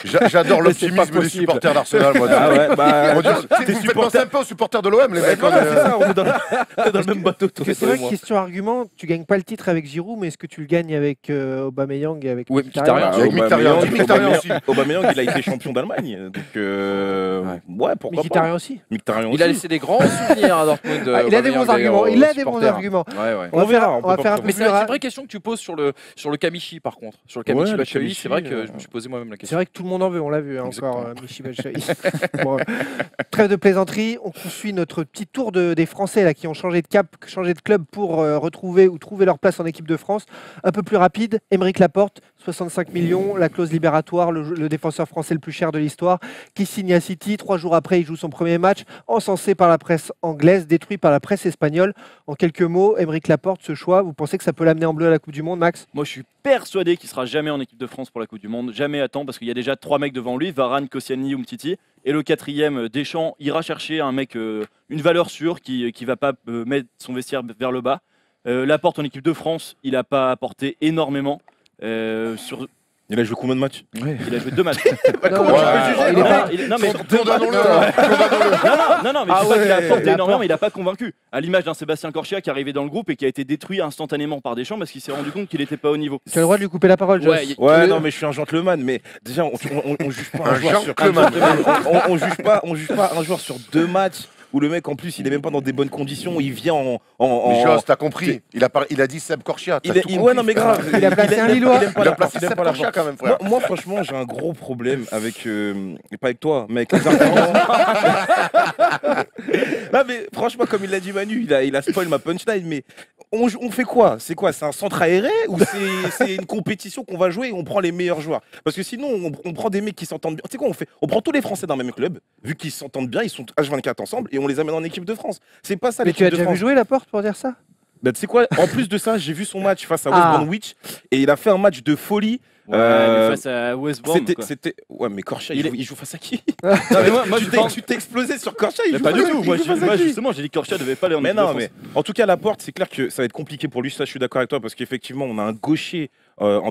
J'adore Mais c'est pas l'optimisme des possible. supporters d'Arsenal. Moi, Ah ouais, bah, Mon Dieu, t'es vous me faites penser un peu aux supporters de l'OM, les Ouais, mecs. voilà, on est- c'est ça, on est dans le même bateau. toi Parce que c'est et vrai moi. que question argument, tu gagnes pas le titre avec Giroud, mais est-ce que tu le gagnes avec Aubameyang et avec Ouais, Mkhitaryan? Mkhitaryan. Avec Mkhitaryan. Mkhitaryan aussi. Aubameyang, il a été champion d'Allemagne. Donc, ouais, pourquoi Mkhitaryan pas. aussi. Mkhitaryan aussi. Il a laissé des grands souvenirs à Dortmund. Il a des bons arguments. Il a des bons arguments. Ouais. On verra, on va peut faire pas un peu Mais plus c'est une rapide. vraie question que tu poses sur le Kamichi par contre. Sur le Kamichi Ouais, le Batshuayi, Kamichi, c'est vrai que je me suis posé moi-même la C'est question. vrai que tout le monde en veut, on l'a vu hein, encore, Exactement. Michy Batshuayi. Bon, trêve de plaisanterie, on poursuit notre petit tour des Français là, qui ont changé de cap, changé de club pour retrouver ou trouver leur place en équipe de France. Un peu plus rapide, Aymeric Laporte, 65 millions, la clause libératoire, le défenseur français le plus cher de l'histoire, qui signe à City. 3 jours après, il joue son premier match, encensé par la presse anglaise, détruit par la presse espagnole. En quelques mots, Aymeric Laporte, ce choix, vous pensez que ça peut l'amener en bleu à la Coupe du Monde, Max? Moi, je suis persuadé qu'il sera jamais en équipe de France pour la Coupe du Monde. Jamais à temps, parce qu'il y a déjà 3 mecs devant lui, Varane, Koscielny, Umtiti. Et le 4e, Deschamps, ira chercher un mec, une valeur sûre, qui va pas mettre son vestiaire vers le bas. Laporte en équipe de France, il n'a pas apporté énormément. Il a joué combien de matchs? Il a joué 2 matchs. Non, il est pas- Non, mais Condamnons-le. non, mais Ah je dis pas qu'il a ouais, apporté Laporte. énormément, mais il n'a pas convaincu. À l'image d'un Sébastien Corchia qui est arrivé dans le groupe et qui a été détruit instantanément par Deschamps parce qu'il s'est rendu compte qu'il n'était pas au niveau. Tu as le droit de lui couper la parole, Joss. Ouais, non, mais je suis un gentleman, mais déjà, on juge pas un joueur sur gentleman. on juge pas un joueur sur 2 matchs où le mec en plus il est même pas dans des bonnes conditions, il vient Mais Joss, t'as compris. Il a dit Seb Corchia. t'as tout ouais, compris. non mais grave, Il a placé un Lillois. Il a placé Seb Corchia quand même, frère. Moi, franchement, j'ai un gros problème avec. Pas avec toi, mais avec les arguments. Non, mais franchement, comme il l'a dit Manu, il a spoil ma punchline. Mais on fait quoi? C'est quoi? C'est un centre aéré ou c'est une compétition qu'on va jouer et on prend les meilleurs joueurs? Parce que sinon, on prend des mecs qui s'entendent bien. Tu sais quoi, on fait? On prend tous les Français d'un même club, vu qu'ils s'entendent bien, ils sont H24 ensemble et on les amène en équipe de France. C'est pas ça Mais tu as l'équipe de déjà vu France. jouer Laporte pour dire ça? Bah, tu sais quoi? En plus de ça, j'ai vu son match face à Ah. West Bromwich et il a fait un match de folie. Ouais, mais face à West Brom. quoi. C'était. Ouais, mais Corchia, il joue face à qui? Non, mais moi, je pense. Tu t'es explosé sur Corchia, il Mais joue pas du face à tout. qui? Moi, Il joue face à qui? justement, j'ai dit que Corchia devait pas aller en Mais équipe de non, France. mais en tout cas, Laporte, c'est clair que ça va être compliqué pour lui. Ça, je suis d'accord avec toi parce qu'effectivement, on a un gaucher en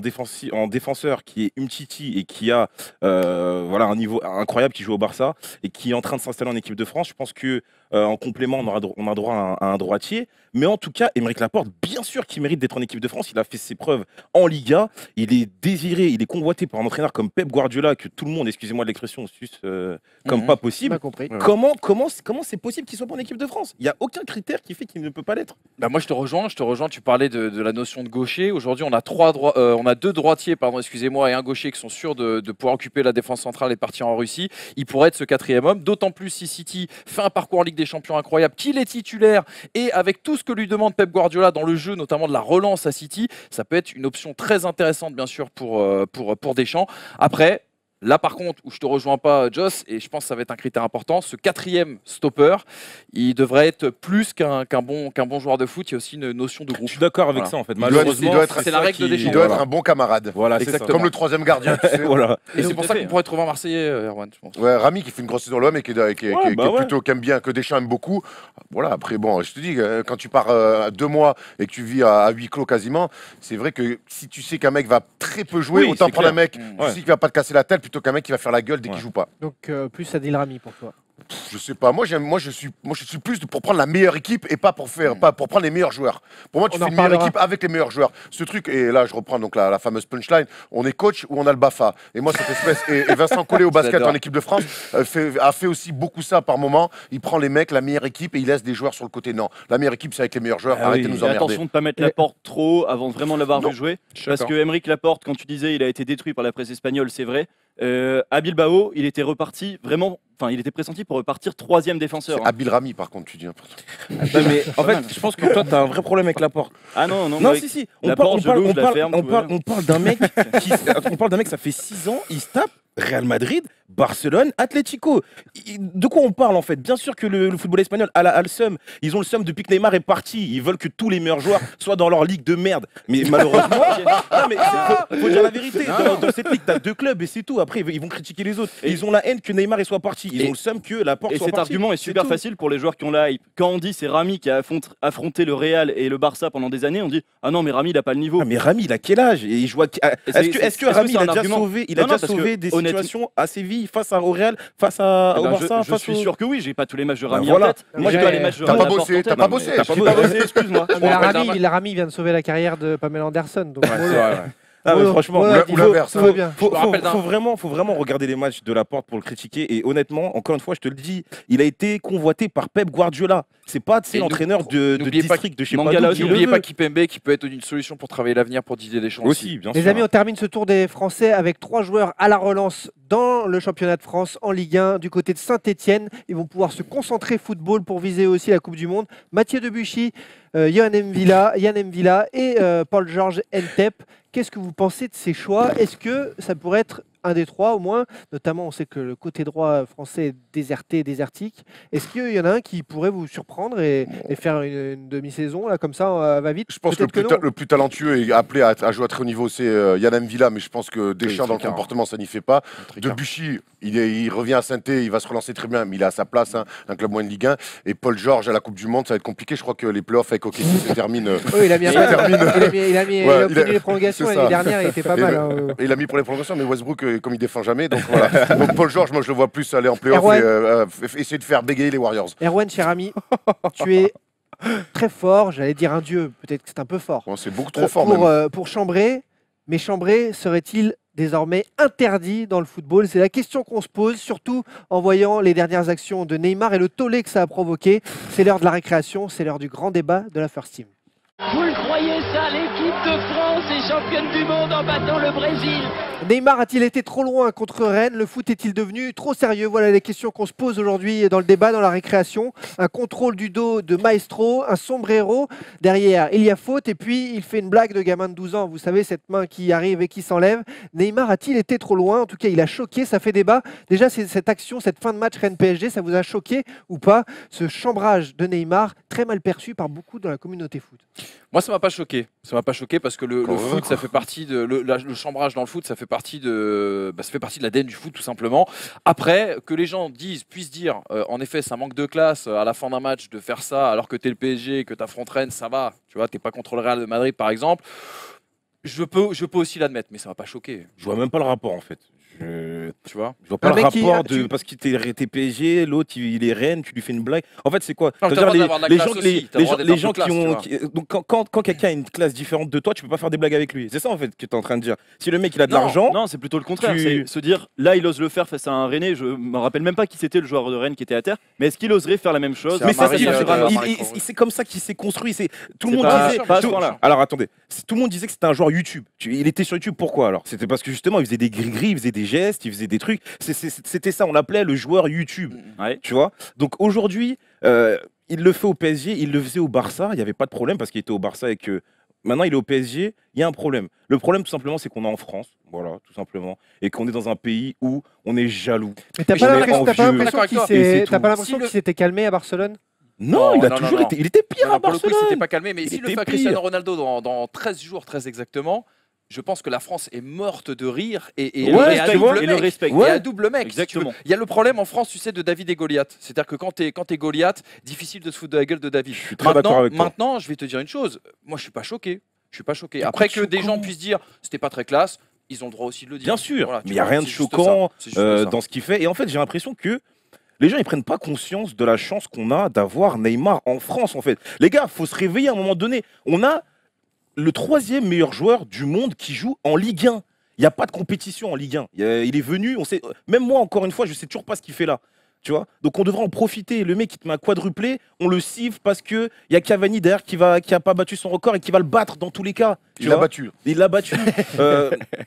défenseur qui est Umtiti et qui a voilà, un niveau incroyable, qui joue au Barça et qui est en train de s'installer en équipe de France. Je pense que en complément, on a droit à un droitier. Mais en tout cas, Aymeric Laporte, bien sûr qu'il mérite d'être en équipe de France. Il a fait ses preuves en Liga. Il est désiré, il est convoité par un entraîneur comme Pep Guardiola, que tout le monde, excusez-moi de l'expression, suce comme pas Tu possible. m'as compris. Comment c'est possible qu'il soit pas en équipe de France? Il n'y a aucun critère qui fait qu'il ne peut pas l'être. Bah moi je te rejoins. Tu parlais de la notion de gaucher. Aujourd'hui on a 2 droitiers, excusez-moi, et un gaucher qui sont sûrs de pouvoir occuper la défense centrale et partir en Russie. Il pourrait être ce 4e homme, d'autant plus si City fait un parcours en Ligue des Champions incroyable, qu'il est titulaire et avec tout ce que lui demande Pep Guardiola dans le jeu, notamment de la relance à City, ça peut être une option très intéressante bien sûr pour Deschamps. Après, là, par contre, où je te rejoins pas, Joss, et je pense que ça va être un critère important, ce 4e stopper, il devrait être plus qu'un bon joueur de foot. Il y a aussi une notion de Je groupe. suis d'accord avec Voilà. ça en fait. doit être- Malheureusement, il doit être- c'est la règle de Deschamps. Il doit être Voilà. un bon camarade. Voilà, c'est ça. Exactement. Comme le 3e gardien. tu sais. Voilà. Et c'est tout pour à ça fait. qu'on pourrait trouver un Marseillais, Erwan, je pense. Ouais, Rami qui fait une grosse saison l'homme et qui est ouais. qui aime bien, que Deschamps aime beaucoup. Voilà, après, bon, je te dis, quand tu pars 2 mois et que tu vis à huis clos quasiment, c'est vrai que si tu sais qu'un mec va très peu jouer, Oui, autant c'est prendre un clair. mec, Mmh. tu sais qu'il va pas te casser la tête plutôt qu'un mec qui va faire la gueule dès Ouais. qu'il joue pas. Donc plus Adil Rami pour toi. Je sais pas, moi je suis plus pour prendre la meilleure équipe et pas pour prendre les meilleures joueurs. Pour moi, tu On fais en une meilleure reparlera. équipe avec les meilleurs joueurs. Ce truc, et là je reprends donc la fameuse punchline, on est coach ou on a le BAFA. Et moi cette espèce, et Vincent Collet au basket J'adore. en équipe de France a fait aussi beaucoup ça par moment. Il prend les mecs, la meilleure équipe et il laisse des joueurs sur le côté. Non, la meilleure équipe c'est avec les meilleurs joueurs, Ah arrêtez oui. de nous Et emmerder. attention de ne pas mettre Laporte trop haut avant vraiment de l'avoir Non. vu jouer. Je suis Parce d'accord. que Aymeric Laporte, quand tu disais il a été détruit par la presse espagnole, c'est vrai. À Bilbao, il était reparti vraiment. Enfin, il était pressenti pour repartir 3e défenseur. C'est hein. Abil Rami par contre, tu dis. Non, mais en fait, je pense que toi, t'as un vrai problème avec Laporte. Ah non, non, Non, mais- si. La porte, je l'ouvre, je la ferme, tout va bien. On parle d'un mec ça fait 6 ans, il se tape Real Madrid, Barcelone, Atlético. De quoi on parle en fait? Bien sûr que le football espagnol a le seum. Ils ont le seum depuis que Neymar est parti. Ils veulent que tous les meilleurs joueurs soient dans leur ligue de merde. Mais malheureusement, non, mais faut dire la vérité. Dans cette ligue, t'as 2 clubs et c'est tout. Après, ils vont critiquer les autres. Et- Ils ont la haine que Neymar soit parti. Ils Et- ont le seum que Laporte Et soit cet parti. argument est C'est super tout. facile pour les joueurs qui ont la hype. Quand on dit c'est Rami qui a affronté le Real et le Barça pendant des années, on dit ah non mais Rami il a pas le niveau. Ah, mais Rami, il a quel âge? Et il joue est-ce que Rami il a déjà sauvé, Non, parce que des honnêtement- situations à Séville, face au Real, face au Eh ben, Barça, je face suis au... sûr que oui, j'ai pas tous les matchs de Bah, Rami voilà. en tête. Moi j'ai Ouais. pas les matchs de T'as Rami pas en bossé, tête. t'as pas Non, bossé. mais J'ai pas bossé, excuse-moi. Mais Rami, il a Rami vient de sauver la carrière de Pamela Anderson. Donc Ouais, c'est vrai, ouais. Ah, mais franchement, voilà, ou l'inverse, tout va bien. Faut, Je me rappelle faut vraiment regarder les matchs de Laporte pour le critiquer. Et honnêtement, encore une fois, je te le dis, il a été convoité par Pep Guardiola. C'est pas Et l'entraîneur de n'oubliez pas district de chez Mangala Padoue aussi, qui le N'oubliez veut. pas Kipembe qui peut être une solution pour travailler l'avenir pour Didier Deschamps Aussi, bien Les sûr. amis, on termine ce tour des Français avec 3 joueurs à la relance dans le championnat de France en Ligue 1 du côté de Saint-Etienne. Ils vont pouvoir se concentrer football pour viser aussi la Coupe du Monde. Mathieu Debuchy, Yann M'Vila et Paul-Georges Ntep. Qu'est-ce que vous pensez de ces choix? Est-ce que ça pourrait être un des 3 au moins? Notamment, on sait que le côté droit français est désertique. Est-ce qu'il y en a un qui pourrait vous surprendre et faire une demi-saison là, comme ça, va vite? Je pense que Peut-être non. le plus talentueux et appelé à jouer à très haut niveau, c'est Yann M'Vila, mais je pense que Deschamps, dans le Tricard. comportement, ça n'y fait pas. Debuchy, il revient à Saint-Étienne, il va se relancer très bien, mais il est à sa place, hein, un club moyen de Ligue 1. Et Paul Georges à la Coupe du Monde, ça va être compliqué. Je crois que les playoffs avec OKC se terminent. Oui, il a mis un Ça peu- termine. il a Ouais, obtenu les prolongations c'est l'année ça. dernière, il était pas Et mal. le- hein. Et il a mis pour les prolongations, mais Westbrook, comme il défend jamais, donc voilà. Donc Paul Georges, moi je le vois plus aller en playoff Erwan. et essayer de faire bégayer les Warriors. Erwan, cher ami, tu es très fort, j'allais dire un dieu, peut-être que c'est un peu fort. Bon, c'est beaucoup trop fort même. Pour Chambray, mais Chambray serait-il désormais interdit dans le football? C'est la question qu'on se pose, surtout en voyant les dernières actions de Neymar et le tollé que ça a provoqué. C'est l'heure de la récréation, c'est l'heure du grand débat de la First Team. Vous le croyez ça, l'équipe de France est championne du monde en battant le Brésil. Neymar a-t-il été trop loin contre Rennes? Le foot est-il devenu trop sérieux? Voilà les questions qu'on se pose aujourd'hui dans le débat, dans la récréation. Un contrôle du dos de Maestro, un sombrero. Derrière, il y a faute et puis il fait une blague de gamin de 12 ans. Vous savez, cette main qui arrive et qui s'enlève. Neymar a-t-il été trop loin? En tout cas, il a choqué, ça fait débat. Déjà, cette action, cette fin de match Rennes-PSG, ça vous a choqué ou pas? Ce chambrage de Neymar, très mal perçu par beaucoup dans la communauté foot. Moi, ça m'a pas choqué. Ça m'a pas choqué parce que le Quand foot, même, ça fait partie de le chambrage dans le foot, ça fait partie de l'ADN du foot tout simplement. Après, que les gens puissent dire, en effet, ça manque de classe à la fin d'un match de faire ça alors que t'es le PSG, que t'affrontes Rennes, ça va. Tu vois, t'es pas contre le Real de Madrid par exemple. Je peux aussi l'admettre, mais ça m'a pas choqué. Je vois même pas le rapport en fait. Tu vois. Je vois pas Un le mec qui- rapport de tu- parce qu'il était PSG, l'autre il est Rennes, tu lui fais une blague. En fait, c'est quoi? Non, C'est-à-dire t'as le droit d'avoir de la les classe gens, aussi, t'as le droit d'être les un peu gens qui classe, ont. tu Donc quand quelqu'un a une classe différente de toi, tu peux pas faire des blagues avec lui. C'est ça en fait que tu es en train de dire. Si le mec il a de Non, l'argent, Non, c'est plutôt le contraire. tu- C'est se dire, là, il ose le faire face à un Rennais. Je me rappelle même pas qui c'était le joueur de Rennes qui était à terre. Mais est-ce qu'il oserait faire la même chose C'est mais un c'est Marie, ça, Marie, c'est comme ça qu'il s'est construit. Tout le C'est monde pas- disait. pas à ce point-là. Alors attendez, tout le monde disait que c'était un joueur YouTube. Il était sur YouTube, pourquoi alors? C'était parce que justement il faisait des gris-gris, il faisait des gestes, il faisait des trucs. C'était ça, on l'appelait le joueur YouTube. Ouais. Tu vois? Donc aujourd'hui, il le fait au PSG, il le faisait au Barça, il n'y avait pas de problème parce qu'il était au Barça et que maintenant il est au PSG, il y a un problème. Le problème tout simplement c'est qu'on est en France, voilà, tout simplement, et qu'on est dans un pays où on est jaloux. Mais t'as Et pas on est l'impression envieux. qu'il D'accord avec toi. Et c'est t'as tout. pas l'impression Si qu'il s'était calmé à Barcelone? Non, il a non, toujours non. été, il était pire Non, à pour le coup, il Barcelone. s'était pas calmé, mais Il s'il le était fait à Cristiano pire. Ronaldo dans 13 jours, très exactement, je pense que la France est morte de rire et Et le Ouais, respect, tu vois, et le respect. Et à double mec. si tu veux. Exactement. Il y a le problème en France, tu sais, de David et Goliath. C'est-à-dire que quand t'es Goliath, difficile de se foutre de la gueule de David. Je suis très d'accord avec toi. Maintenant, je vais te dire une chose. Moi, je suis pas choqué. Je suis pas choqué. Après que des gens puissent dire c'était pas très classe, ils ont le droit aussi de le dire. Bien sûr, Voilà, tu mais il n'y a vois, rien de c'est juste choquant ça. C'est juste ça. dans ce qu'il fait. Et en fait, j'ai l'impression que les gens ils prennent pas conscience de la chance qu'on a d'avoir Neymar en France. En fait, les gars, faut se réveiller à un moment donné. On a le 3e meilleur joueur du monde qui joue en Ligue 1. Il n'y a pas de compétition en Ligue 1. Il est venu, on sait, même moi, encore une fois, je ne sais toujours pas ce qu'il fait là. Tu vois, donc on devrait en profiter. Le mec qui te met un quadruplé, on le siffle parce qu'il y a Cavani derrière qui a pas battu son record et qui va le battre dans tous les cas. Tu Il l'a vois. battu. Il l'a battu.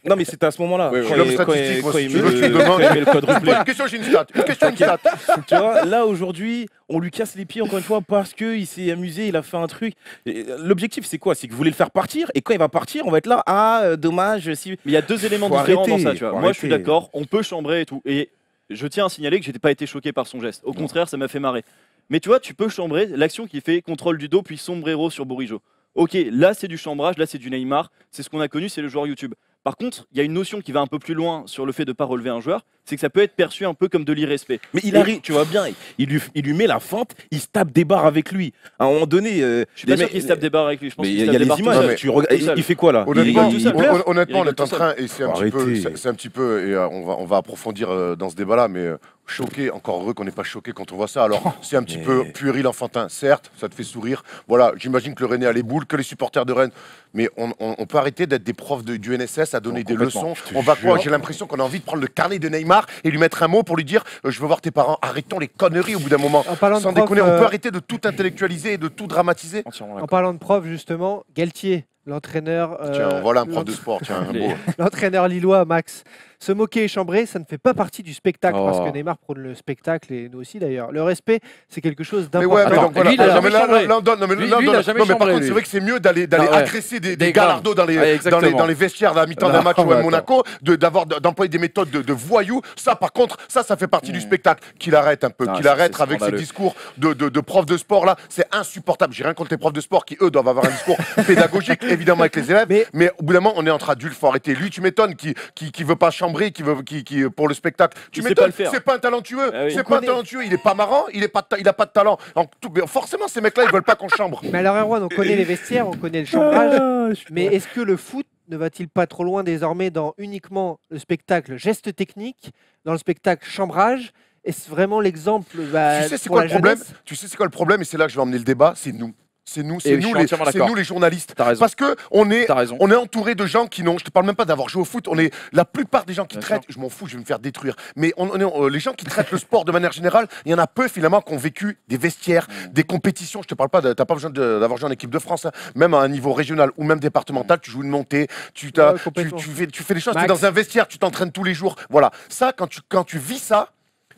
Non, mais c'était à ce moment-là. Oui, oui. Quand L'homme il- quand statistique, il- moi, quand si il tu met veux, tu le- me demandes. quand il met le quadruplé. Une question, j'ai une stat. Une question, une stat. Tu vois, là aujourd'hui, on lui casse les pieds encore une fois parce qu'il s'est amusé, il a fait un truc. Et l'objectif, c'est quoi? C'est que vous voulez le faire partir et quand il va partir, on va être là. Ah, dommage. Si... Mais il y a deux éléments Faut différents arrêter, dans ça. Tu vois. faut Moi, je suis arrêter. d'accord, on peut chambrer et tout. Et je tiens à signaler que je n'ai pas été choqué par son geste. Au contraire, ça m'a fait marrer. Mais tu vois, tu peux chambrer l'action qui fait contrôle du dos puis sombrero sur Bourigeaud. Ok, là c'est du chambrage, là c'est du Neymar, c'est ce qu'on a connu, c'est le joueur YouTube. Par contre, il y a une notion qui va un peu plus loin sur le fait de ne pas relever un joueur, c'est que ça peut être perçu un peu comme de l'irrespect. Mais il arrive, tu vois bien, il lui met la feinte, il se tape des barres avec lui. À un moment donné, Je suis pas sûr qu'il se tape des barres avec lui, je pense mais qu'il il se y a tape des les barres tout images. seul. Tu regardes, Tout seul. il fait quoi là? Honnêtement, rigole tout seul. honnêtement, on rigole est en tout train, et c'est un, petit peu, Arrêtez. c'est un petit peu, et on va approfondir dans ce débat-là, mais choqué, encore heureux qu'on n'est pas choqué quand on voit ça. Alors, c'est un petit peu puéril, enfantin, certes, ça te fait sourire. Voilà, j'imagine que le Rennais a les boules, que les supporters de Rennes, mais on peut arrêter d'être des profs du NSS à donner des complètement, leçons. je te On va jure. quoi? J'ai l'impression qu'on a envie de prendre le carnet de Neymar et lui mettre un mot pour lui dire je veux voir tes parents. Arrêtons les conneries au bout d'un moment. En parlant de Sans prof, déconner, on peut arrêter de tout intellectualiser et de tout dramatiser. Entièrement En d'accord. parlant de prof, justement, Galtier, l'entraîneur. Tiens, voilà un prof de sport, tiens, un Les- beau. L'entraîneur lillois, Max. Se moquer et chambrer, ça ne fait pas partie du spectacle, parce Oh. que Neymar prône le spectacle, et nous aussi d'ailleurs. Le respect, c'est quelque chose Mais d'important. ouais, mais Attends, donc voilà. lui, il a Non, jamais mais là, chambré. là, on donne- non, mais Lui, là, on il a donne- jamais non, mais par chambré, contre, lui. c'est vrai que c'est mieux d'aller Ah ouais. agresser des Des galardos dans Ouais, les exactement. vestiaires à la mi-temps d'un Non, match ou mais à attends. Monaco, d'employer des méthodes de voyous. Ça, par contre, ça fait partie du spectacle. Qu'il arrête un peu, Ah, qu'il c'est arrête avec ses scandaleux. discours de profs de sport là. C'est insupportable. J'ai rien contre les profs de sport qui, eux, doivent avoir un discours pédagogique, évidemment, avec les élèves. Mais au bout d'un moment, on est entre adultes, faut arrêter. Lui, tu m'étonnes, qui veut pas chambrer, qui pour le spectacle. Tu Il sait pas m'étonnes, le faire. c'est pas un talentueux. Ah oui. C'est pas un talentueux. Il est pas marrant, il a pas de talent. Mais forcément, ces mecs-là, ils veulent pas qu'on chambre. Mais alors, Erwan, on connaît les vestiaires, on connaît le chambrage. Mais est-ce que le foot ne va-t-il pas trop loin désormais dans uniquement le spectacle geste technique, dans le spectacle chambrage? Est-ce vraiment l'exemple Tu sais c'est pour quoi la le problème? jeunesse? Tu sais c'est quoi le problème? Et c'est là que je vais emmener le débat. C'est nous. C'est nous, Et c'est je suis nous, entièrement c'est d'accord. nous les journalistes. T'as raison. Parce que on est, T'as raison. on est entouré de gens qui n'ont. Je te parle même pas d'avoir joué au foot. On est la plupart des gens qui Bien traitent. Je m'en fous, je vais me faire détruire. Mais les gens qui traitent le sport de manière générale, il y en a peu finalement qui ont vécu des vestiaires, des compétitions. Je te parle pas. T'as pas besoin d'avoir joué en équipe de France, hein. Même à un niveau régional ou même départemental. Tu joues une montée. Tu complètement. fais des choses. Tu es Max. dans un vestiaire. Tu t'entraînes tous les jours. Voilà. Ça, quand tu vis ça.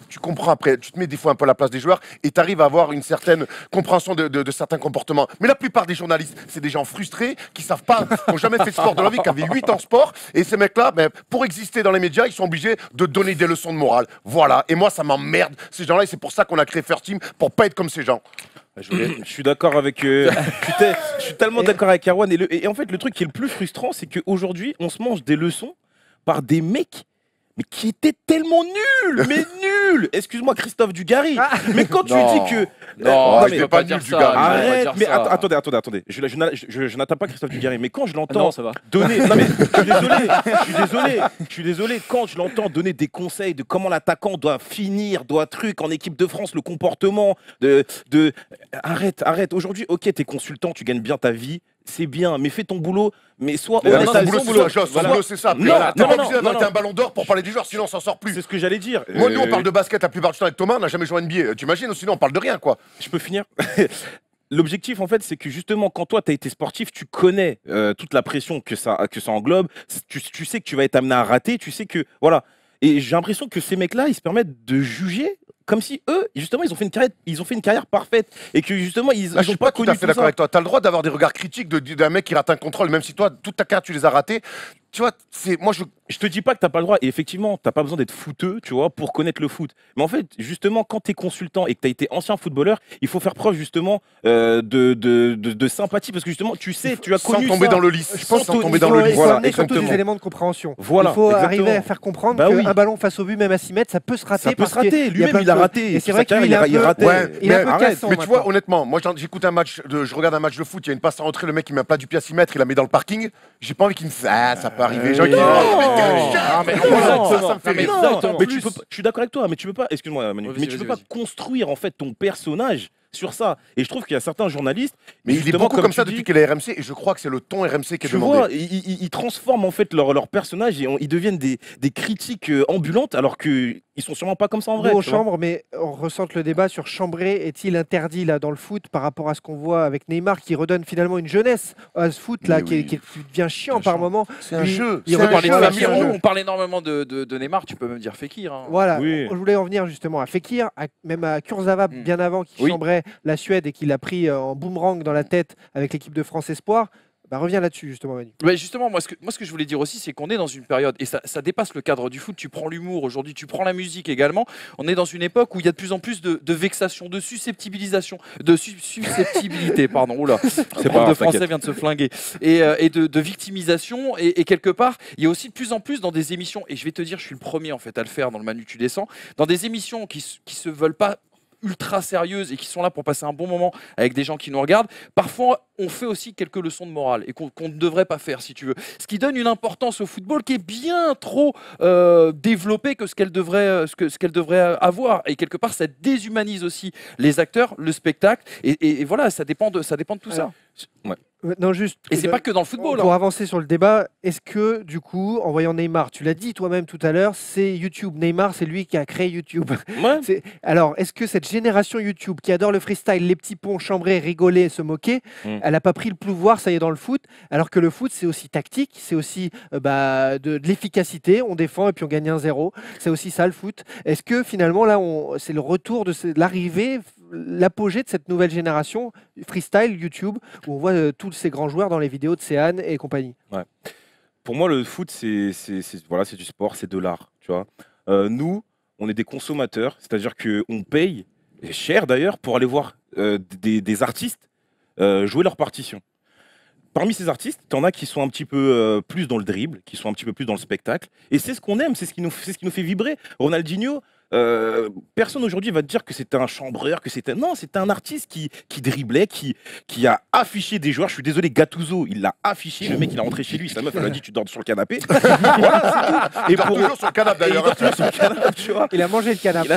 Tu comprends après, tu te mets des fois un peu à la place des joueurs et tu arrives à avoir une certaine compréhension de certains comportements. Mais la plupart des journalistes, c'est des gens frustrés qui savent pas, qui n'ont jamais fait de sport de leur vie, qui avaient 8 ans de sport. Et ces mecs-là, ben, pour exister dans les médias, ils sont obligés de donner des leçons de morale. Voilà. Et moi, ça m'emmerde, ces gens-là. Et c'est pour ça qu'on a créé First Team, pour pas être comme ces gens. Je suis d'accord avec. Je suis tellement d'accord avec Erwan. Et en fait, le truc qui est le plus frustrant, c'est qu'aujourd'hui, on se mange des leçons par des mecs. Mais qui étaient tellement nuls, mais nuls. Excuse-moi, Christophe Dugarry. Mais quand tu Non. dis que Non, non, je mais peux pas pas nul dire du ça. gars. je peux pas arrête. dire Mais ça. attendez. Je n'attends pas Christophe Dugarry, mais quand je Ah l'entends non, ça va. donner. Non mais je suis désolé. Quand je l'entends donner des conseils de comment l'attaquant doit finir, doit truc en équipe de France, le comportement arrête. Aujourd'hui, ok, t'es consultant, tu gagnes bien ta vie, c'est bien, mais fais ton boulot. Mais soit Ouais, mais honnête son avec boulot, son c'est boulot. ça, Joss, son Voilà. boulot, c'est ça. Non, T'es pas non, obligé d'avoir non. un ballon d'or pour parler des joueurs, sinon on s'en sort plus. C'est ce que j'allais dire. Moi, nous, on parle de basket la plupart du temps avec Thomas, on n'a jamais joué à NBA. Tu imagines, sinon on parle de rien, quoi. Je peux finir. L'objectif, en fait, c'est que justement, quand toi, tu as été sportif, tu connais toute la pression que ça englobe. Tu sais que tu vas être amené à rater. Tu sais que. Voilà. Et j'ai l'impression que ces mecs-là, ils se permettent de juger comme si eux, justement, ils ont fait une carrière parfaite. Et que justement, ils Là, je n'ont suis pas pas tout connu à fait tout d'accord ça. avec toi. Tu as le droit d'avoir des regards critiques d'un mec qui rate un contrôle, même si toi, toute ta carrière, tu les as ratés. Tu vois, moi, Je te dis pas que t'as pas le droit. Et effectivement, t'as pas besoin d'être footeux, tu vois, pour connaître le foot. Mais en fait, justement, quand t'es consultant et que t'as été ancien footballeur, il faut faire preuve justement de sympathie parce que justement, tu sais, tu as sans connu tomber ça. dans le lys. Je pense Sans tomber qu'il dans faut, le il lys. faut Voilà, amener surtout des exactement. éléments de compréhension. Voilà, il faut exactement. arriver à faire comprendre Bah qu'un oui. ballon face au but, même à 6 mètres, ça peut se rater. Ça peut parce se rater. qu'il y a Lui-même, plein il de a choses. raté. Et c'est Sa vrai carrière, qu'il est un il peu ratait. Ouais, il est un mais peu arrête. cassant Mais tu vois, maintenant. honnêtement, moi j'écoute un match, je regarde un match de foot, il y a une passe à rentrer, le mec il met un plat du pied à 6 mètres, il la met dans le parking. J'ai pas envie qu'il me fasse ah, ça peut arriver. Genre, Non. mais Non. ça me fait Mais rire. non, Exactement. mais tu peux pas- je suis d'accord avec toi, mais tu peux pas, excuse-moi Manu, Ouais, mais vas-y, tu peux vas-y, pas construire en fait ton personnage sur ça. Et je trouve qu'il y a certains journalistes, Mais il est justement, beaucoup comme ça tu depuis dis, qu'il est RMC et je crois que c'est le ton RMC qui est tu demandé. vois, ils transforment en fait leur personnage et ils deviennent des critiques ambulantes alors qu'ils sont sûrement pas comme ça en vrai. Nous, aux tu vois. chambres, mais on ressent le débat sur chambrer est-il interdit là dans le foot par rapport à ce qu'on voit avec Neymar qui redonne finalement une jeunesse à ce foot là Mais qui, oui. qui devient chiant Bien par sûr. moment. C'est un Lui, jeu. il C'est On un reparle parlait de de jeu, Fabien, c'est un jeu. on parle énormément de Neymar, tu peux même dire Fekir. Hein. Voilà, Oui. je voulais en venir justement à Fekir, même à Kurzawa bien avant qui Oui. chambrait la Suède et qui l'a pris en boomerang dans la tête avec l'équipe de France Espoir. Bah, reviens là-dessus justement Manu. Ouais, justement, moi ce que je voulais dire aussi, c'est qu'on est dans une période, et ça dépasse le cadre du foot, tu prends l'humour aujourd'hui, tu prends la musique également, on est dans une époque où il y a de plus en plus de vexation, de susceptibilisation, susceptibilité, pardon, oula, le pas prof de grave, français t'inquiète. vient de se flinguer, et de victimisation, et quelque part, il y a aussi de plus en plus dans des émissions, et je vais te dire, je suis le premier en fait à le faire dans le Manu tu descends, dans des émissions qui se veulent pas ultra sérieuses et qui sont là pour passer un bon moment avec des gens qui nous regardent, parfois on fait aussi quelques leçons de morale et qu'on ne devrait pas faire si tu veux. Ce qui donne une importance au football qui est bien trop développée que ce qu'elle devrait avoir. Et quelque part ça déshumanise aussi les acteurs, le spectacle et voilà, ça dépend de tout ça. Ouais. Non, juste. Et c'est pas que dans le football. Pour hein. avancer sur le débat, est-ce que du coup, en voyant Neymar, tu l'as dit toi-même tout à l'heure, c'est YouTube. Neymar, c'est lui qui a créé YouTube. Ouais. Alors, est-ce que cette génération YouTube qui adore le freestyle, les petits ponts, chambrer, rigoler, se moquer, elle n'a pas pris le pouvoir, ça y est, dans le foot, alors que le foot, c'est aussi tactique, c'est aussi de l'efficacité, on défend et puis on gagne 1-0. C'est aussi ça le foot. Est-ce que finalement, là, c'est le retour de l'arrivée, l'apogée de cette nouvelle génération freestyle YouTube, où on voit tous ces grands joueurs dans les vidéos de Céane et compagnie. Ouais. Pour moi, le foot, c'est du sport, c'est de l'art. Tu vois. Nous, on est des consommateurs, c'est-à-dire qu'on paye, et cher d'ailleurs, pour aller voir des artistes jouer leur partition. Parmi ces artistes, tu en as qui sont un petit peu plus dans le dribble, qui sont un petit peu plus dans le spectacle. Et c'est ce qu'on aime, c'est ce qui nous fait vibrer. Ronaldinho, personne aujourd'hui va te dire que c'était un chambreur, que c'était... Non, c'était un artiste qui driblait, qui a affiché des joueurs. Je suis désolé, Gattuso, il l'a affiché. Le mec, il est rentré chez lui. Sa meuf, elle a dit, tu dors sur le canapé. Voilà, c'est tout. Il dort toujours sur le canapé, d'ailleurs. Il dort toujours sur le canapé, tu vois. Il a mangé le canapé.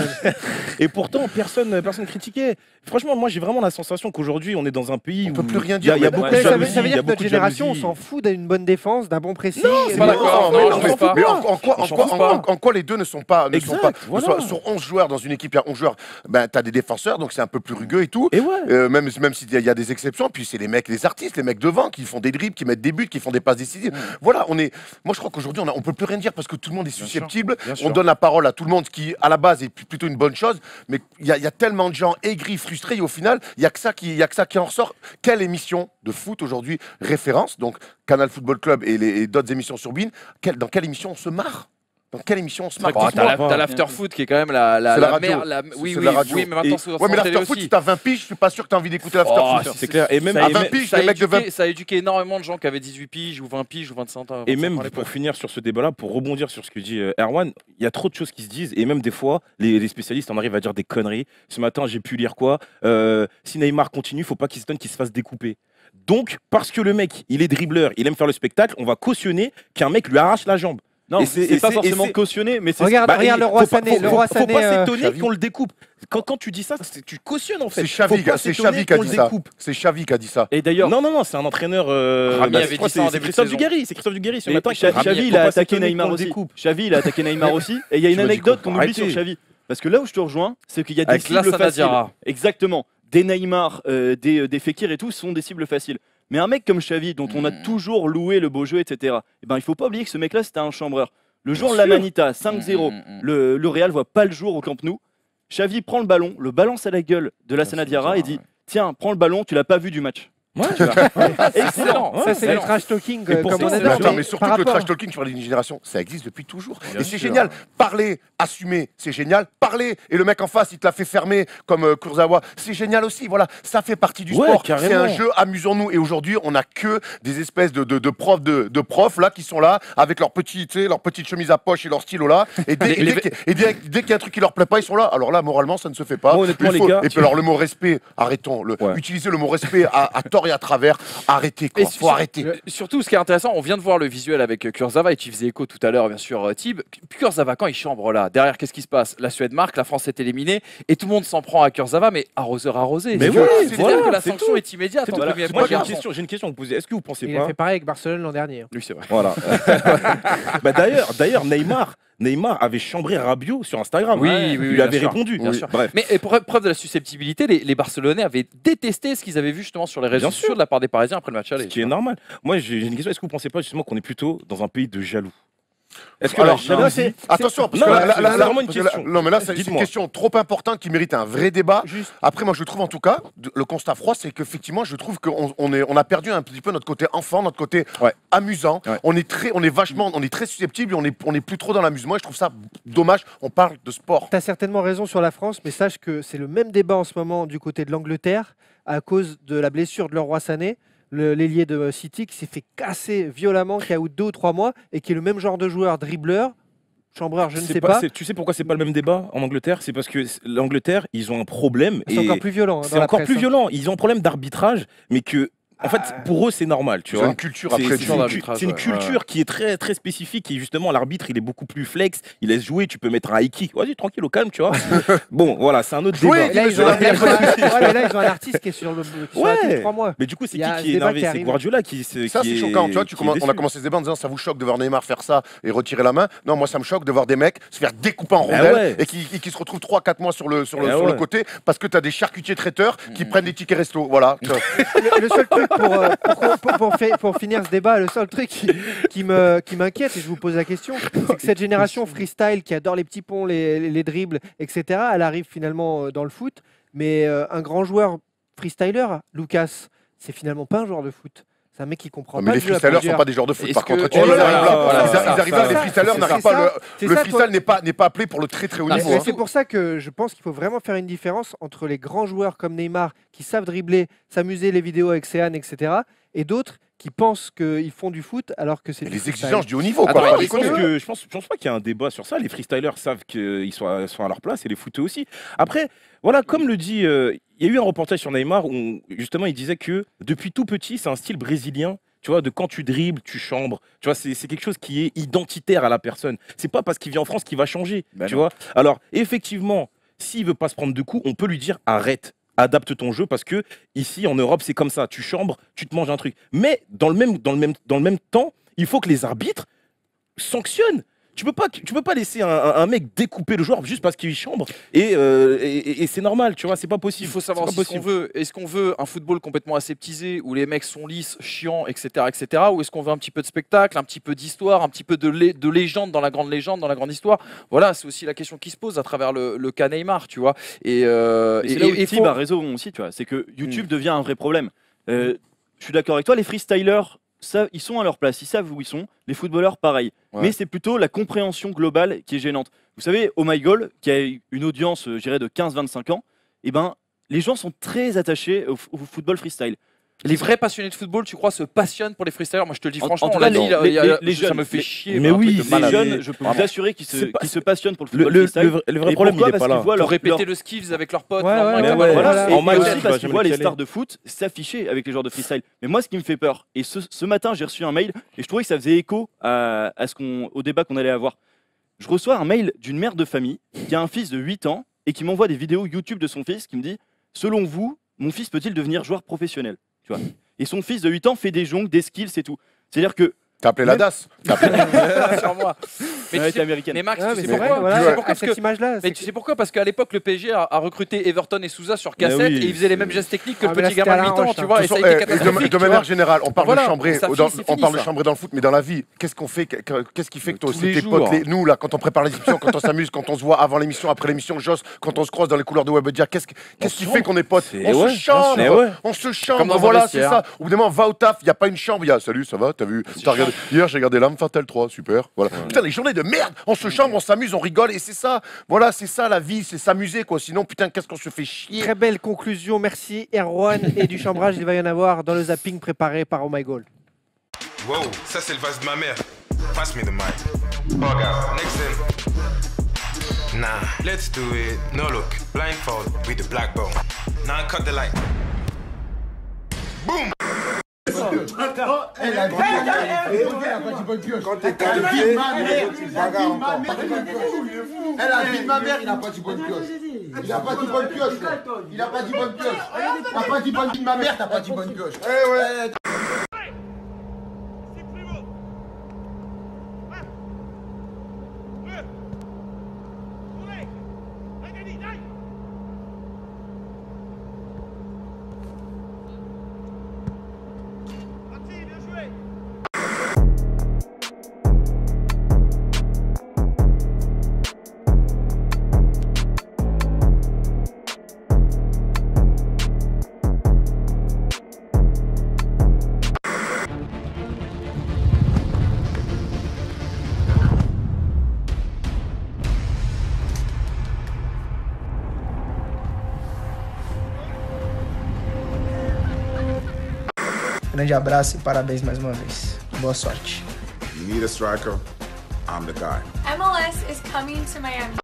Et pourtant, personne critiquait. Franchement, moi, j'ai vraiment la sensation qu'aujourd'hui, on est dans un pays où... On peut plus rien dire. Il y a beaucoup de Ça jalousie. veut il y dire a que notre beaucoup de génération, on jalousie. s'en fout d'une bonne défense, d'un bon pressing. Non, pas d'accord. Non, mais je pense pas. mais en quoi les deux ne sont pas Exact, voilà. Sur 11 joueurs dans une équipe, il y a 11 joueurs, ben, tu as des défenseurs, donc c'est un peu plus rugueux et tout. Et ouais. Même s'il y a des exceptions, puis c'est les mecs, les artistes, les mecs devant qui font des dribbles, qui mettent des buts, qui font des passes décisives. Voilà, moi je crois qu'aujourd'hui on peut plus rien dire parce que tout le monde est susceptible. Bien sûr. On donne la parole à tout le monde, ce qui à la base est plutôt une bonne chose, mais il y a tellement de gens aigris, frustrés, et au final, il y a que ça qui en ressort. Quelle émission de foot aujourd'hui référence, donc Canal Football Club et d'autres émissions sur Bein, dans quelle émission on se marre? Dans quelle émission on se marre? Bon, Dites-moi. t'as l'after-foot qui est quand même la C'est la radio. mère. Oui, C'est oui, la radio. oui, mais maintenant, Et- c'est Ouais, mais l'after-foot, si t'as 20 piges, je suis pas sûr que t'as envie d'écouter Oh, l'after-foot. C'est clair. Et même, À et 20 même- piges, les mecs de 20 ça a éduqué énormément de gens qui avaient 18 piges ou 20 piges ou 25 ans. Et même pour finir sur ce débat-là, pour rebondir sur ce que dit Erwan, il y a trop de choses qui se disent et même des fois, les spécialistes en arrivent à dire des conneries. Ce matin, j'ai pu lire quoi si Neymar continue, faut pas qu'il s'étonne qu'il se fasse découper. Donc, parce que le mec, il est dribbleur, il aime faire le spectacle, on va cautionner qu'un mec lui arrache la jambe. Non, Et c'est pas forcément cautionné, mais c'est Regarde le roi Sané. Le roi faut Sané. pas s'étonner Xavi. qu'on le découpe. Quand tu dis ça, tu cautionnes en fait. C'est Xavi Faut pas c'est s'étonner Xavi qui a qu'on dit le ça. découpe. C'est Xavi qui a dit ça. Et d'ailleurs, Non, c'est un entraîneur. Rami avait je crois dit ça en c'est début de Christophe saison. Dugarry. C'est Christophe Dugarry ce et matin. qui a dit, Xavi, faut il a pas attaqué s'étonner Neymar qu'on le aussi. découpe. Xavi, il a attaqué Neymar aussi. Et il y a une Je me dis anecdote qu'on qu'on peut oublie sur arrêter. Xavi. Parce que là où je te rejoins, c'est qu'il y a des Avec cibles Lassana faciles. Diarra. Exactement. Des Neymar, des Fekir et tout sont des cibles faciles. Mais un mec comme Xavi, dont on a toujours loué le beau jeu, etc., eh ben, il faut pas oublier que ce mec-là, c'était un chambreur. Le jour de la Manita, 5-0, le Real voit pas le jour au Camp Nou. Xavi prend le ballon, le balance à la gueule de Lassana Diarra et dit tiens, prends le ballon, tu l'as pas vu du match. Ouais. Excellent. Ça, c'est le trash talking Et pour comme ça, on c'est adore. Attends, Mais mais surtout par que le rapport- trash talking sur les générations, ça existe depuis toujours. Bien Et c'est sûr. génial. Parler, assumer, c'est génial. Parler, et le mec en face, il te l'a fait fermer comme Kurzawa, c'est génial aussi. Voilà, ça fait partie du Ouais, sport. C'est carrément. un jeu, amusons-nous. Et aujourd'hui, on n'a que des espèces de profs là qui sont là avec leur petite chemise à poche et leur stylo là. Et dès qu'il y a un truc qui leur plaît pas, ils sont là. Alors là, moralement, ça ne se fait pas. Moi, honnêtement, Il faut- les gars, et puis alors le mot respect, arrêtons. Ouais. Utiliser le mot respect à tort et à travers. Arrêtez quoi. Et Faut arrêter. Surtout, ce qui est intéressant, on vient de voir le visuel avec Kurzawa et tu faisais écho tout à l'heure, bien sûr, Tib. Kurzawa, quand il chambre là, derrière, qu'est-ce qui se passe? La Suède marque, la France est éliminée et tout le monde s'en prend à Kurzawa, mais arroseur arrosé. Mais C'est-à-dire oui, que voilà, la c'est sanction tout. est immédiate. C'est entre tout. guillemets, Moi, pour j'ai le une garçon. question à vous poser. Est-ce que vous pensez Il a pas fait pareil avec Barcelone l'an dernier. Oui, c'est vrai. Voilà. Bah, d'ailleurs, Neymar avait chambré Rabiot sur Instagram. Oui, Ouais. oui, Il oui, lui bien avait sûr. répondu. Bien sûr. Bref. Mais et pour preuve de la susceptibilité, les Barcelonais avaient détesté ce qu'ils avaient vu justement sur les réseaux Bien sociaux sûr. de la part des Parisiens après le match Ce aller. qui est normal. Moi, j'ai une question. Est-ce que vous pensez pas justement qu'on est plutôt dans un pays de jaloux? Est-ce que Alors, la jalousie... Attention, parce Non, que là, c'est vraiment une parce que question. non, mais là, c'est une Dites-moi. question trop importante qui mérite un vrai débat. Juste. Après, moi, je trouve en tout cas, le constat froid, c'est qu'effectivement, je trouve qu'on a perdu un petit peu notre côté enfant, notre côté Ouais. amusant. Ouais. On est très susceptible et on est plus trop dans l'amusement. Et je trouve ça dommage. On parle de sport. Tu as certainement raison sur la France, mais sache que c'est le même débat en ce moment du côté de l'Angleterre à cause de la blessure de Leroy Sané, l'ailier de City, qui s'est fait casser violemment, qui a eu 2 ou 3 mois, et qui est le même genre de joueur, dribbleur, chambreur, je ne sais pas. Tu sais pourquoi c'est pas le même débat en Angleterre? C'est parce que l'Angleterre, ils ont un problème. C'est et encore plus violent. hein, C'est dans la encore presse, plus hein. violent. Ils ont un problème d'arbitrage, mais que En fait, pour eux, c'est normal, tu Ils ont vois. une culture C'est après. c'est une culture qui est très, très spécifique et justement, l'arbitre, il est beaucoup plus flex. Il laisse jouer, tu peux mettre un high kick. Vas-y, tranquille, au calme, tu vois. Bon, voilà, c'est un autre débat. Là, ils ont un artiste qui est sur le depuis 3 mois. Mais du coup, c'est Il y a qui est ce débat énervé? qui C'est arrive. Guardiola qui Ça, c'est choquant. Tu vois, on a commencé ce débat en disant ça vous choque de voir Neymar faire ça et retirer la main. Non, moi, ça me choque de voir des mecs se faire découper en rondelles et qui se retrouvent 3-4 mois sur le côté parce que tu as des charcutiers traiteurs qui prennent des tickets resto. Voilà. Le seul truc pour finir ce débat, le seul truc qui m'inquiète, et je vous pose la question, c'est que cette génération freestyle qui adore les petits ponts, les dribbles, etc., elle arrive finalement dans le foot, mais un grand joueur freestyler, Lucas, c'est finalement pas un joueur de foot. C'est un mec qui comprend Mais pas les le jeu à freestylers plusieurs. sont pas des joueurs de foot. Est-ce Par que- contre, Oh là là, ils arrivent là, les freestylers n'arrivent pas. Le freestyle n'est pas appelé pour le très très haut niveau. Et c'est pour ça que je pense qu'il faut vraiment faire une différence entre les grands joueurs comme Neymar qui savent dribbler, s'amuser les vidéos avec Céane, etc. et d'autres qui pensent qu'ils font du foot alors que c'est du Les freestyle. exigences du haut niveau. Attends, quoi. je pense pas qu'il y a un débat sur ça. Les freestylers savent qu'ils sont à leur place et les footeux aussi. Après, voilà, comme le dit, il y a eu un reportage sur Neymar où justement il disait que depuis tout petit, c'est un style brésilien. Tu vois, de quand tu dribbles, tu chambres. Tu vois, c'est quelque chose qui est identitaire à la personne. C'est pas parce qu'il vient en France qu'il va changer. Tu vois. Alors, effectivement, s'il veut pas se prendre de coups, on peut lui dire arrête. Adapte ton jeu parce que ici en Europe c'est comme ça, tu chambres, tu te manges un truc. Mais dans le même temps, il faut que les arbitres sanctionnent. Tu peux pas laisser un mec découper le joueur juste parce qu'il chambre et c'est normal, tu vois, c'est pas possible. Il faut savoir C'est pas ce qu'on veut. Est-ce qu'on veut un football complètement aseptisé où les mecs sont lisses, chiants, etc., ou est-ce qu'on veut un petit peu de spectacle, un petit peu d'histoire, un petit peu de légende, dans la grande histoire. Voilà, c'est aussi la question qui se pose à travers le cas Neymar, tu vois. Et c'est là où Tib a raison aussi, tu vois. C'est que YouTube devient un vrai problème. Je suis d'accord avec toi, les freestylers, ils sont à leur place, ils savent où ils sont. Les footballeurs, pareil. Ouais. Mais c'est plutôt la compréhension globale qui est gênante. Vous savez, Oh My Goal, qui a une audience, je dirais, de 15-25 ans, eh ben, les gens sont très attachés au football freestyle. Les vrais passionnés de football, tu crois, se passionnent pour les freestylers? Moi, je te le dis franchement, en tout on l'a cas, dit, les ça jeunes, me fait chier. mais oui, Les jeunes, je peux vous assurer qu'ils se passionnent pour le football freestyle. Le vrai Et problème, il pourquoi? est pas Parce là. qu'ils voient Pour leur répéter le skills avec leurs potes. Ouais, le lendemain, ouais, avec ouais, la balle. ouais. Voilà, En et match, aussi tu vas parce qu'ils jamais voient le les caler. stars de foot s'afficher avec les joueurs de freestyle. Mais moi, ce qui me fait peur, et ce matin, j'ai reçu un mail, et je trouvais que ça faisait écho au débat qu'on allait avoir. Je reçois un mail d'une mère de famille qui a un fils de 8 ans et qui m'envoie des vidéos YouTube de son fils qui me dit « Selon vous, mon fils peut-il devenir joueur professionnel ?» Tu vois. Et son fils de 8 ans fait des jongles, des skills et tout. C'est-à-dire que... T'as appelé la DAS. Sur moi. Mais Ouais, tu t'es sais- américaine. mais Max, Ouais, tu mais sais c'est pourquoi vrai, voilà, Tu sais pourquoi à Parce cette que image-là. mais tu sais pourquoi? Parce qu'à l'époque, le PSG a recruté Everton et Souza sur cassette oui, et ils faisaient les mêmes gestes techniques que Ah, le mais là, petit c'était gamin de à 8 ans, l'arrache, tu hein. vois, et ça a été De catastrophique. tu manière vois. générale, on parle Voilà, de chambrer, ça, on c'est fini, parle de ça. chambrer dans le foot, mais dans la vie, qu'est-ce qu'on fait qu'est-ce qui fait que toi Tous aussi les tes jours. potes, nous là, quand on prépare les émissions, quand on s'amuse, quand on se voit avant l'émission, après l'émission, Joss, quand on se croise dans les couloirs de Webedia, qu'est-ce qui fait qu'on est potes? C'est- On ouais, se chambre, bien sûr. Ouais. on se Comme chambre, dans un voilà, c'est vestiaire. ça. Au bout d'un moment, va au taf, il n'y a pas une chambre, il y a salut, ça va, t'as vu, t'as regardé. Hier, j'ai regardé L'Arme Fatale 3, super. Voilà. Putain, les journées de merde, on se chambre, on s'amuse, on rigole, et c'est ça. Voilà, c'est ça la vie, c'est s'amuser quoi. Sinon, putain, qu'est-ce qu'on se fait chier. Très belle conclusion, merci Erwan et du chambrage, il va y en avoir dans le zapping préparé par Oh My Goal. Wow, ça c'est le vase de ma mère. Pass me the mic. Regarde, next in. Nah, let's do it. No look, blindfold with the black bone. Now cut the light. Boom! Elle a dit ma mère, il a pas dit bonne pioche. Il a pas dit bonne pioche. Il a pas dit bonne pioche. T'as pas dit bonne pioche. Ma mère, t'as pas dit bonne pioche. Eh ouais. Grande abraço e parabéns mais uma vez. Boa sorte. You need a striker? I'm the guy. MLS is coming to Miami.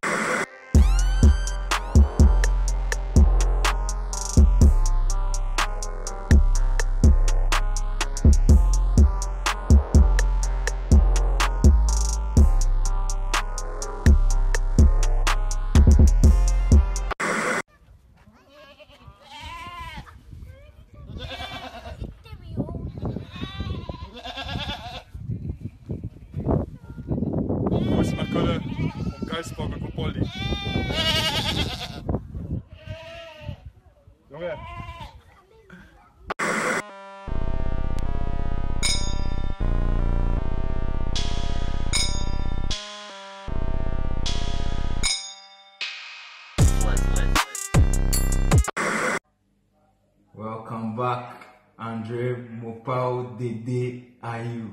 Welcome back, Andre Mopao Dede Ayew.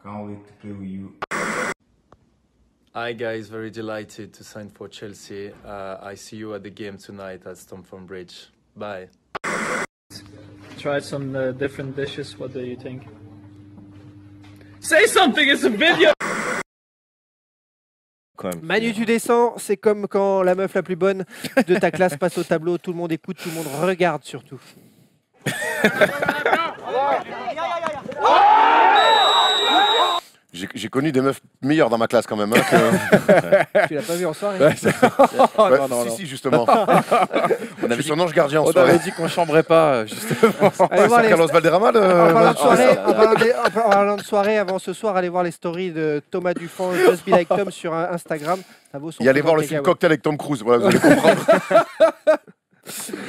Can't wait to play with you. Hi guys, very delighted to sign for Chelsea. I see you at the game tonight at Stamford Bridge. Bye. Tried some different dishes. What do you think? Say something, it's a video! Manu, tu descends, c'est comme quand la meuf la plus bonne de ta classe passe au tableau, tout le monde écoute, tout le monde regarde surtout. J'ai connu des meufs meilleures dans ma classe quand même. Hein, Tu l'as pas vu en soirée? Si, justement. Je suis son ange gardien en on soirée. avait dit qu'on chambrait pas, justement. Allez voir C'est les- Carlos Valderrama En parlant de soirée, avant ce soir, allez voir les stories de Thomas Dufan, Just Be Like Tom sur Instagram. Ça vaut son Et allez pesant voir le de film cacahuètes. Cocktail avec Tom Cruise. Voilà, vous allez comprendre.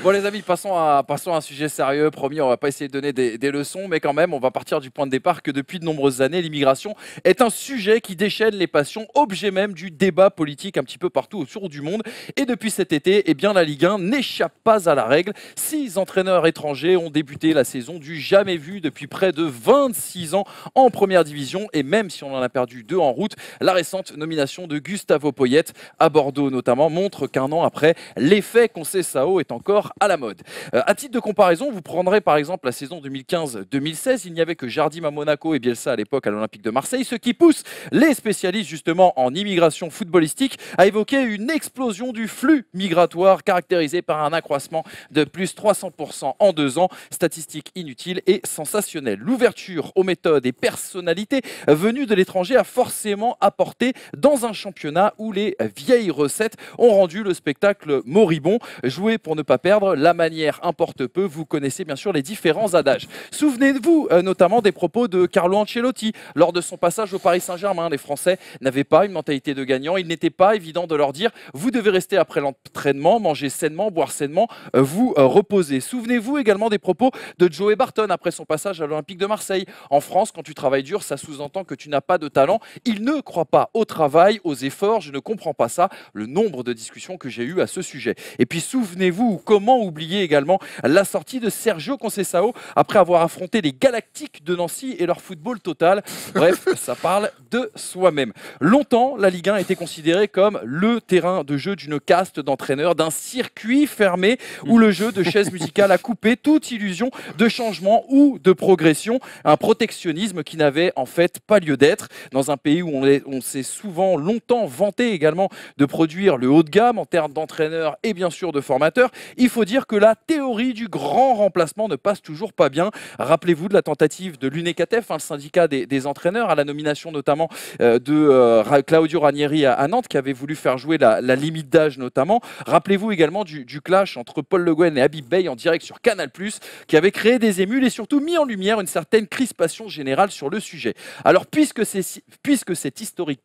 Bon les amis, passons à un sujet sérieux. Promis, on va pas essayer de donner des leçons, mais quand même, on va partir du point de départ que depuis de nombreuses années, l'immigration est un sujet qui déchaîne les passions, objet même du débat politique un petit peu partout autour du monde. Et depuis cet été, eh bien, la Ligue 1 n'échappe pas à la règle. 6 entraîneurs étrangers ont débuté la saison du jamais vu depuis près de 26 ans en première division. Et même si on en a perdu 2 en route, la récente nomination de Gustavo Poyet à Bordeaux notamment montre qu'un an après, l'effet Conceição est encore à la mode. À titre de comparaison, vous prendrez par exemple la saison 2015-2016. Il n'y avait que Jardim à Monaco et Bielsa à l'époque à l'Olympique de Marseille, ce qui pousse les spécialistes justement en immigration footballistique à évoquer une explosion du flux migratoire caractérisé par un accroissement de plus 300% en 2 ans. Statistique inutile et sensationnelle. L'ouverture aux méthodes et personnalités venues de l'étranger a forcément apporté dans un championnat où les vieilles recettes ont rendu le spectacle moribond. Jouer pour ne pas perdre, la manière importe peu. Vous connaissez bien sûr les différents adages. Souvenez-vous notamment des propos de Carlo Ancelotti lors de son passage au Paris Saint-Germain. Les Français n'avaient pas une mentalité de gagnant. Il n'était pas évident de leur dire vous devez rester après l'entraînement, manger sainement, boire sainement, vous reposer. Souvenez-vous également des propos de Joey Barton après son passage à l'Olympique de Marseille. En France, quand tu travailles dur, ça sous-entend que tu n'as pas de talent. Il ne croit pas au travail, aux efforts. Je ne comprends pas ça. Le nombre de discussions que j'ai eues à ce sujet. Et puis souvenez-vous, comment oublier également la sortie de Sergio Conceição après avoir affronté les Galactiques de Nancy et leur football total. Bref, ça parle de soi-même. Longtemps, la Ligue 1 a été considérée comme le terrain de jeu d'une caste d'entraîneurs, d'un circuit fermé où le jeu de chaises musicales a coupé toute illusion de changement ou de progression. Un protectionnisme qui n'avait en fait pas lieu d'être dans un pays où on s'est souvent longtemps vanté également de produire le haut de gamme en termes d'entraîneurs et bien sûr de formateurs. Il faut dire que la théorie du grand remplacement ne passe toujours pas bien. Rappelez-vous de la tentative de l'UNECATEF, le syndicat des entraîneurs, à la nomination notamment de Claudio Ranieri à Nantes, qui avait voulu faire jouer la limite d'âge notamment. Rappelez-vous également du clash entre Paul Le Guen et Habib Beye en direct sur Canal+, qui avait créé des émules et surtout mis en lumière une certaine crispation générale sur le sujet. Alors, puisque c'est historique,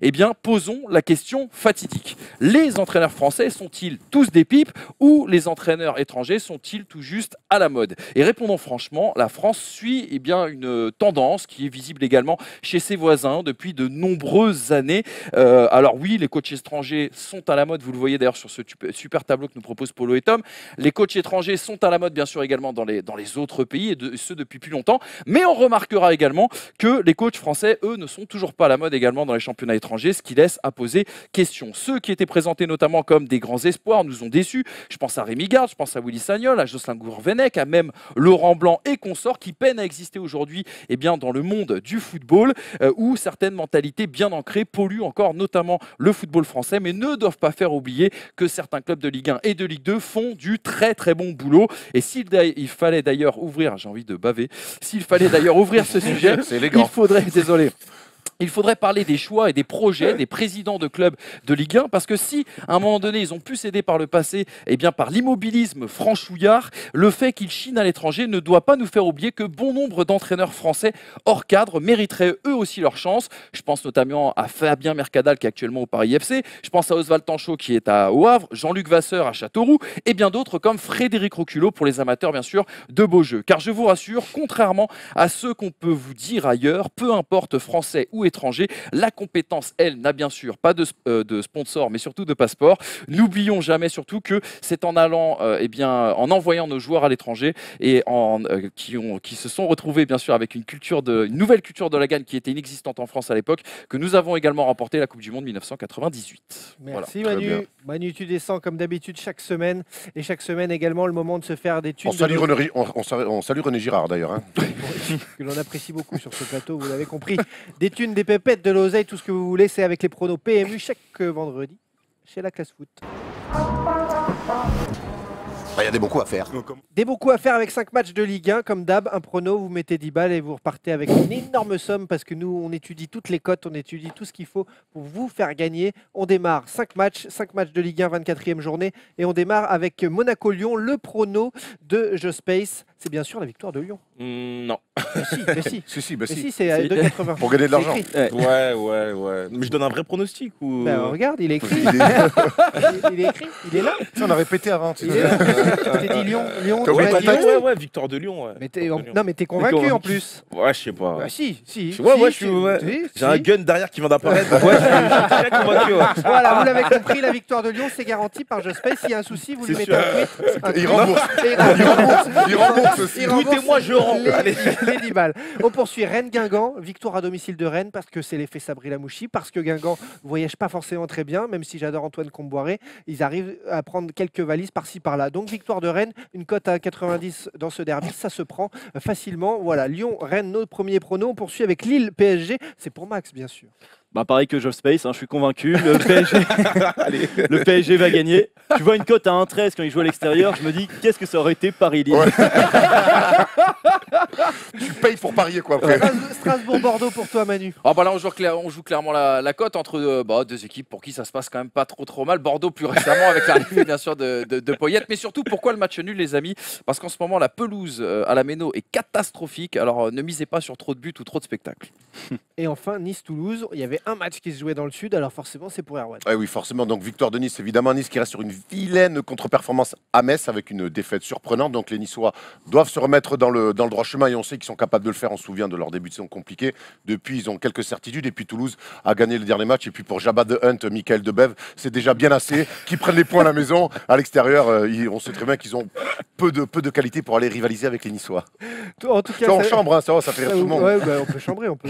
eh bien, posons la question fatidique. Les entraîneurs français sont-ils tous des pipes ou les entraîneurs étrangers sont-ils tout juste à la mode? Et répondons franchement, la France suit une tendance qui est visible également chez ses voisins depuis de nombreuses années. Alors oui, les coachs étrangers sont à la mode, vous le voyez d'ailleurs sur ce super tableau que nous propose Polo et Tom. Les coachs étrangers sont à la mode bien sûr également dans les autres pays et ce depuis plus longtemps. Mais on remarquera également que les coachs français, eux, ne sont toujours pas à la mode également dans les championnats étrangers, ce qui laisse à poser question. Ceux qui étaient présentés notamment comme des grands espoirs nous ont déçus. Je pense à Rémi Garde, je pense à Willy Sagnol, à Jocelyn Gourvenec, à même Laurent Blanc et consorts qui peinent à exister aujourd'hui dans le monde du football où certaines mentalités bien ancrées polluent encore notamment le football français, mais ne doivent pas faire oublier que certains clubs de Ligue 1 et de Ligue 2 font du très très bon boulot. Et s'il fallait d'ailleurs ouvrir, j'ai envie de baver, s'il fallait d'ailleurs ouvrir ce sujet, il faudrait, désolé, il faudrait parler des choix et des projets des présidents de clubs de Ligue 1, parce que si, à un moment donné, ils ont pu céder par le passé par l'immobilisme franchouillard, le fait qu'ils chinent à l'étranger ne doit pas nous faire oublier que bon nombre d'entraîneurs français hors cadre mériteraient eux aussi leur chance. Je pense notamment à Fabien Mercadal qui est actuellement au Paris FC, je pense à Oswald Tanchot qui est au Havre, Jean-Luc Vasseur à Châteauroux, et bien d'autres comme Frédéric Roculot pour les amateurs bien sûr de beaux jeux. Car je vous rassure, contrairement à ce qu'on peut vous dire ailleurs, peu importe français ou étrangers, la compétence, elle, n'a bien sûr pas de sponsor, mais surtout de passeport. N'oublions jamais surtout que c'est en allant, en envoyant nos joueurs à l'étranger et qui se sont retrouvés bien sûr avec une nouvelle culture de la gagne qui était inexistante en France à l'époque, que nous avons également remporté la Coupe du Monde 1998. Merci voilà. Manu. Manu, tu descends comme d'habitude chaque semaine, et chaque semaine également le moment de se faire des thunes. On salue René Girard d'ailleurs. Hein. Que l'on apprécie beaucoup sur ce plateau, vous l'avez compris. Des thunes, des pépettes, de l'oseille, tout ce que vous voulez, c'est avec les pronos PMU chaque vendredi chez la classe foot. Il y a des bons coups à faire. Des bons coups à faire avec 5 matchs de Ligue 1, comme d'hab, un prono, vous mettez 10 balles et vous repartez avec une énorme somme parce que nous, on étudie toutes les cotes, on étudie tout ce qu'il faut pour vous faire gagner. On démarre 5 matchs de Ligue 1, 24e journée, et on démarre avec Monaco-Lyon, le prono de JoSpace. C'est bien sûr la victoire de Lyon. Non. Mais si. Si, c'est à 2,80. Pour gagner de l'argent. Ouais. Mais je donne un vrai pronostic ou... Regarde, il est écrit. Il est écrit, il est là. On a répété avant. Il est là. T'es dit Lyon. Ouais, victoire de Lyon. Ouais. Mais t'es convaincu en plus. Ouais, je sais pas. Si. J'ai un gun derrière qui vient d'apparaître. Ouais, je suis très convaincu. Voilà, vous l'avez compris, la victoire de Lyon, c'est garanti par JoSpace. S'il y a un souci, vous lui mettez un tweet. Il rembourse. Il rembourse aussi. Tweetez-moi, je rends. Les 10 balles. On poursuit Rennes-Guingamp, victoire à domicile de Rennes parce que c'est l'effet Sabri Lamouchi, parce que Guingamp ne voyage pas forcément très bien, même si j'adore Antoine Comboiré, ils arrivent à prendre quelques valises par-ci par-là. Donc victoire de Rennes, une cote à 90 dans ce derby, ça se prend facilement. Voilà, Lyon-Rennes, nos premiers pronos. On poursuit avec Lille-PSG, c'est pour Max bien sûr. Pareil que JoSpace, je suis convaincu, le PSG va gagner. Tu vois une cote à 1,13 quand il joue à l'extérieur, je me dis qu'est-ce que ça aurait été Paris-Lille. Ouais. Tu payes pour parier quoi. Strasbourg-Bordeaux pour toi Manu. Là on joue clairement la cote entre deux équipes pour qui ça se passe quand même pas trop mal. Bordeaux plus récemment avec l'arrivée bien sûr de Poyet, mais surtout pourquoi le match nul les amis? Parce qu'en ce moment la pelouse à la Méno est catastrophique, alors ne misez pas sur trop de buts ou trop de spectacles. Et enfin Nice-Toulouse, il y avait un match qui se jouait dans le sud, alors forcément c'est pour Erwan. Oui, forcément, donc victoire de Nice, évidemment. Nice qui reste sur une vilaine contre-performance à Metz avec une défaite surprenante. Donc les Niçois doivent se remettre dans le droit chemin et on sait qu'ils sont capables de le faire. On se souvient de leur début de saison compliqué. Depuis, ils ont quelques certitudes. Et puis Toulouse a gagné le dernier match. Et puis pour Jabba de Hunt, Michael Debev, c'est déjà bien assez. Qu'ils prennent les points à la maison. À l'extérieur, on sait très bien qu'ils ont peu de qualité pour aller rivaliser avec les Niçois. En tout cas, on chambre, ça fait rire tout le monde. Ouais, on peut chambrer. On peut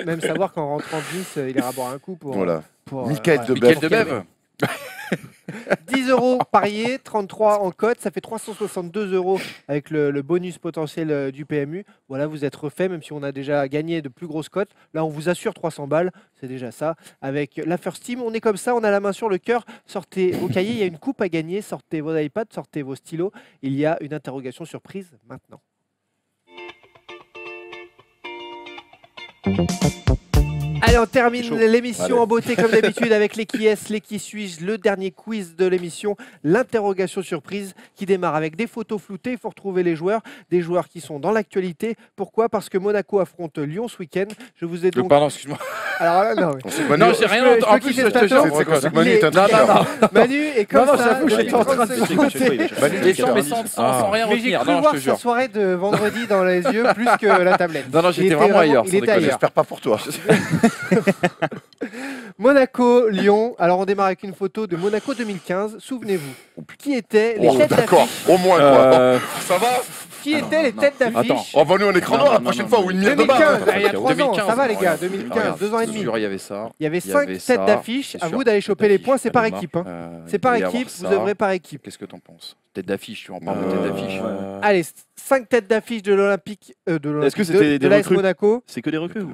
même savoir qu'en rentrant de Nice, il ira boire un coup pour... Voilà. Michael Debev. 10 € pariés, 33 en cote, ça fait 362 € avec le bonus potentiel du PMU. Voilà, vous êtes refait, même si on a déjà gagné de plus grosses cotes. Là, on vous assure 300 balles, c'est déjà ça. Avec la First Team, on est comme ça, on a la main sur le cœur. Sortez vos cahiers, il y a une coupe à gagner. Sortez vos iPads, sortez vos stylos. Il y a une interrogation surprise maintenant. Allez, on termine l'émission en beauté comme d'habitude avec les qui est, les qui suis-je, le dernier quiz de l'émission, l'interrogation surprise qui démarre avec des photos floutées. Il faut retrouver les joueurs, des joueurs qui sont dans l'actualité. Pourquoi? Parce que Monaco affronte Lyon ce week-end. Je vous ai donc... Pardon, excuse-moi. Alors là, non. Non, j'ai rien entendu. En plus, je te jure. Manu est comme ça. J'étais en train de sans rien Mais j'ai retenir. cru voir sa soirée de vendredi dans les yeux plus que la tablette. Non, j'étais vraiment ailleurs. J'espère pas pour toi. Monaco-Lyon. Alors on démarre avec une photo de Monaco 2015. Souvenez-vous. Qui étaient les têtes d'accord, d'affiche? au moins quoi. Ça va? Qui étaient les têtes d'affiche? On va nous un écran noir la prochaine fois ou une mire de barre. 2015, il y a 3 ans, ça va les gars, 2015, 2 ans et demi. Il y avait ça. Il y avait 5 têtes d'affiche. À vous d'aller choper les points, c'est par équipe. C'est par équipe, vous œuvrez par équipe. Qu'est-ce que t'en penses? Tête d'affiche, tu en parles de tête d'affiche. Allez, 5 têtes d'affiche de l'Olympique Est-ce que c'était de l'AS Monaco. C'est que des recrues.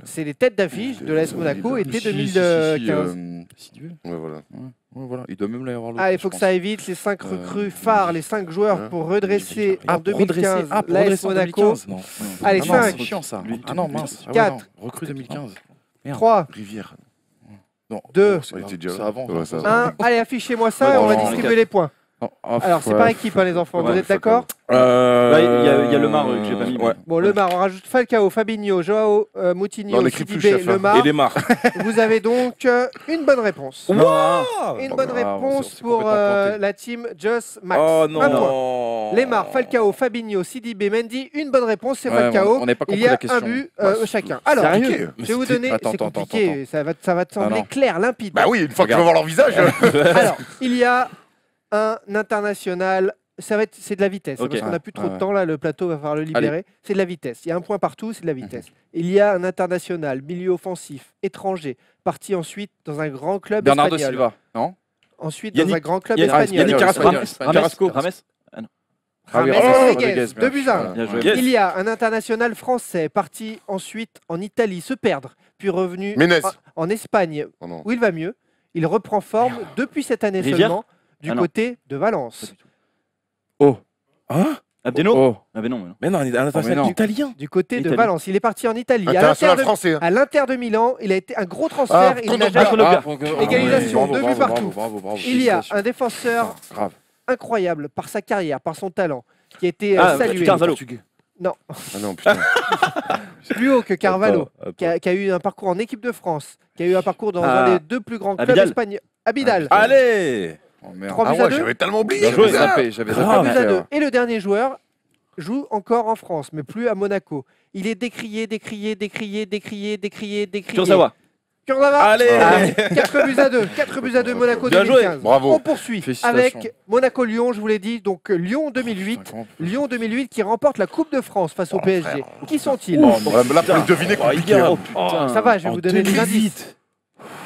C'est les têtes d'affiche de l'AS Monaco été 2015. Ouais, voilà. Ouais, voilà. Il doit même y avoir l'autre. Ah, il faut que ça aille vite. Les 5 recrues phares, les 5 joueurs pour redresser en 2015 l'AS Monaco. Allez, 5, c'est chiant ça. Ah non, mince. 4, recrue 2015. 3, Rivière. Non. 2, Ça a été déjà Ça avance. Ouais, ça 1. Allez, affichez-moi ça et on va distribuer les points. Alors, c'est par équipe, hein, les enfants. Vous êtes d'accord? Là, il y a le Mar que j'ai pas mis. Ouais. Bon, Lemar, on rajoute Falcao, Fabinho, Joao Moutinho, On écrit plus, Sidibé, chef, hein. Lemar. Et les Mars. Vous avez donc une bonne réponse. Une bonne réponse c'est pour complètement planté. la team Just Max. Oh Un point. non. Lemar, Falcao, Fabinho, Sidibé, Mendy. Une bonne réponse, c'est Ouais, Falcao. on n'est pas Il compris y a la un question. but chacun. C'est Alors, compliqué. je vais vous donner. Attends, C'est attends, compliqué. Ça va te sembler non. clair, limpide. Bah oui, une fois que tu vas voir leur visage. Alors, il y a un international. C'est de la vitesse, Ok. parce qu'on n'a plus trop de Ouais. temps là, le plateau va falloir le libérer. C'est de la vitesse. Il y a un point partout, c'est de la vitesse. Il y a un international, milieu offensif, étranger, parti ensuite dans un grand club Bernardo espagnol. Silva, non? Ensuite Yannick- dans un grand club Yannick- espagnol. Yannick Espagnol, Carrasco. espagnol. Carrasco. Rames. James Rodriguez, Rodriguez, bien 2 buts à 1. sûr. Bien joué. Yes. Il y a un international français parti ensuite en Italie se perdre, puis revenu Ménez. en Espagne Oh non. où il va mieux. Il reprend forme depuis cette année Rivière seulement du Ah non. côté de Valence. Hein? Abdeno Oh. Ah, ben non. Mais non, un mais international non. italien. Du côté de Italie. Valence. Il est parti en Italie. International français. hein. À l'Inter de Milan, il a été un gros transfert. Ah, il n'a Kondogbia. jamais- Égalisation, bravo, 2 buts bravo, partout. bravo, bravo. Il y a un défenseur Grave. incroyable par sa carrière, par son talent, qui a été Ah, salué. Carvalho. Non, Ah non, putain. plus haut que Carvalho, Attends. qui a eu un parcours en équipe de France, qui a eu un parcours dans Ah. un des 2 plus grands clubs Abidal. espagnols. Abidal. Allez. Oh, merde. 3 Ah buts à ouais, 2. j'avais tellement oublié. Bien joué. joué, zappé, j'avais zappé. 3 buts à Ouais. 2. Et le dernier joueur joue encore en France, mais plus à Monaco. Il est décrié. Kurzawa. Kurzawa. Allez. 4 buts à 2. 4 buts à 2 Monaco Bien joué. 2015. Bravo. On poursuit Félicitations. avec Monaco-Lyon, je vous l'ai dit. Donc Lyon 2008. Putain, comment- Lyon 2008 qui remporte la Coupe de France face au PSG. Qui sont-ils? Là, pour le deviner, compliqué. hein. Oh, ça va, je vais vous donner des indices.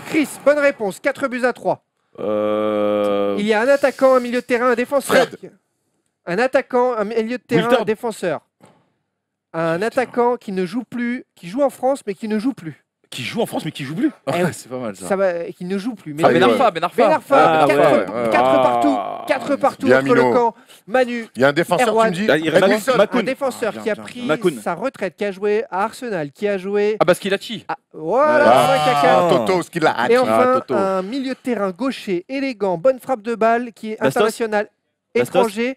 Chris, bonne réponse. 4 buts à 3. Il y a un attaquant, un milieu de terrain, un défenseur. Un attaquant, un milieu de terrain, Wiltord. un défenseur. Un attaquant qui ne joue plus, qui joue en France mais qui ne joue plus. Qui joue en France mais qui joue plus. Eh oui. C'est pas mal ça. Ça va, qui ne joue plus. Mais Ah, lui- Benarfa. Benarfa, Ah, 4 ouais, partout, 4 partout Bien, entre Mino. le camp. Manu, Il y a un défenseur, Erwan. tu me dis. Ah, il reste Edmilson. un Makoun. défenseur Ah, qui a bien, pris Makoun. sa retraite, qui a joué à Arsenal, qui a joué. Ah, Baskilachi. Voilà, Ah, 5 à 4. Toto, ce qu'il a. Et enfin, Toto. un milieu de terrain gaucher, élégant, bonne frappe de balle, qui est Bastos. international, Bastos. étranger,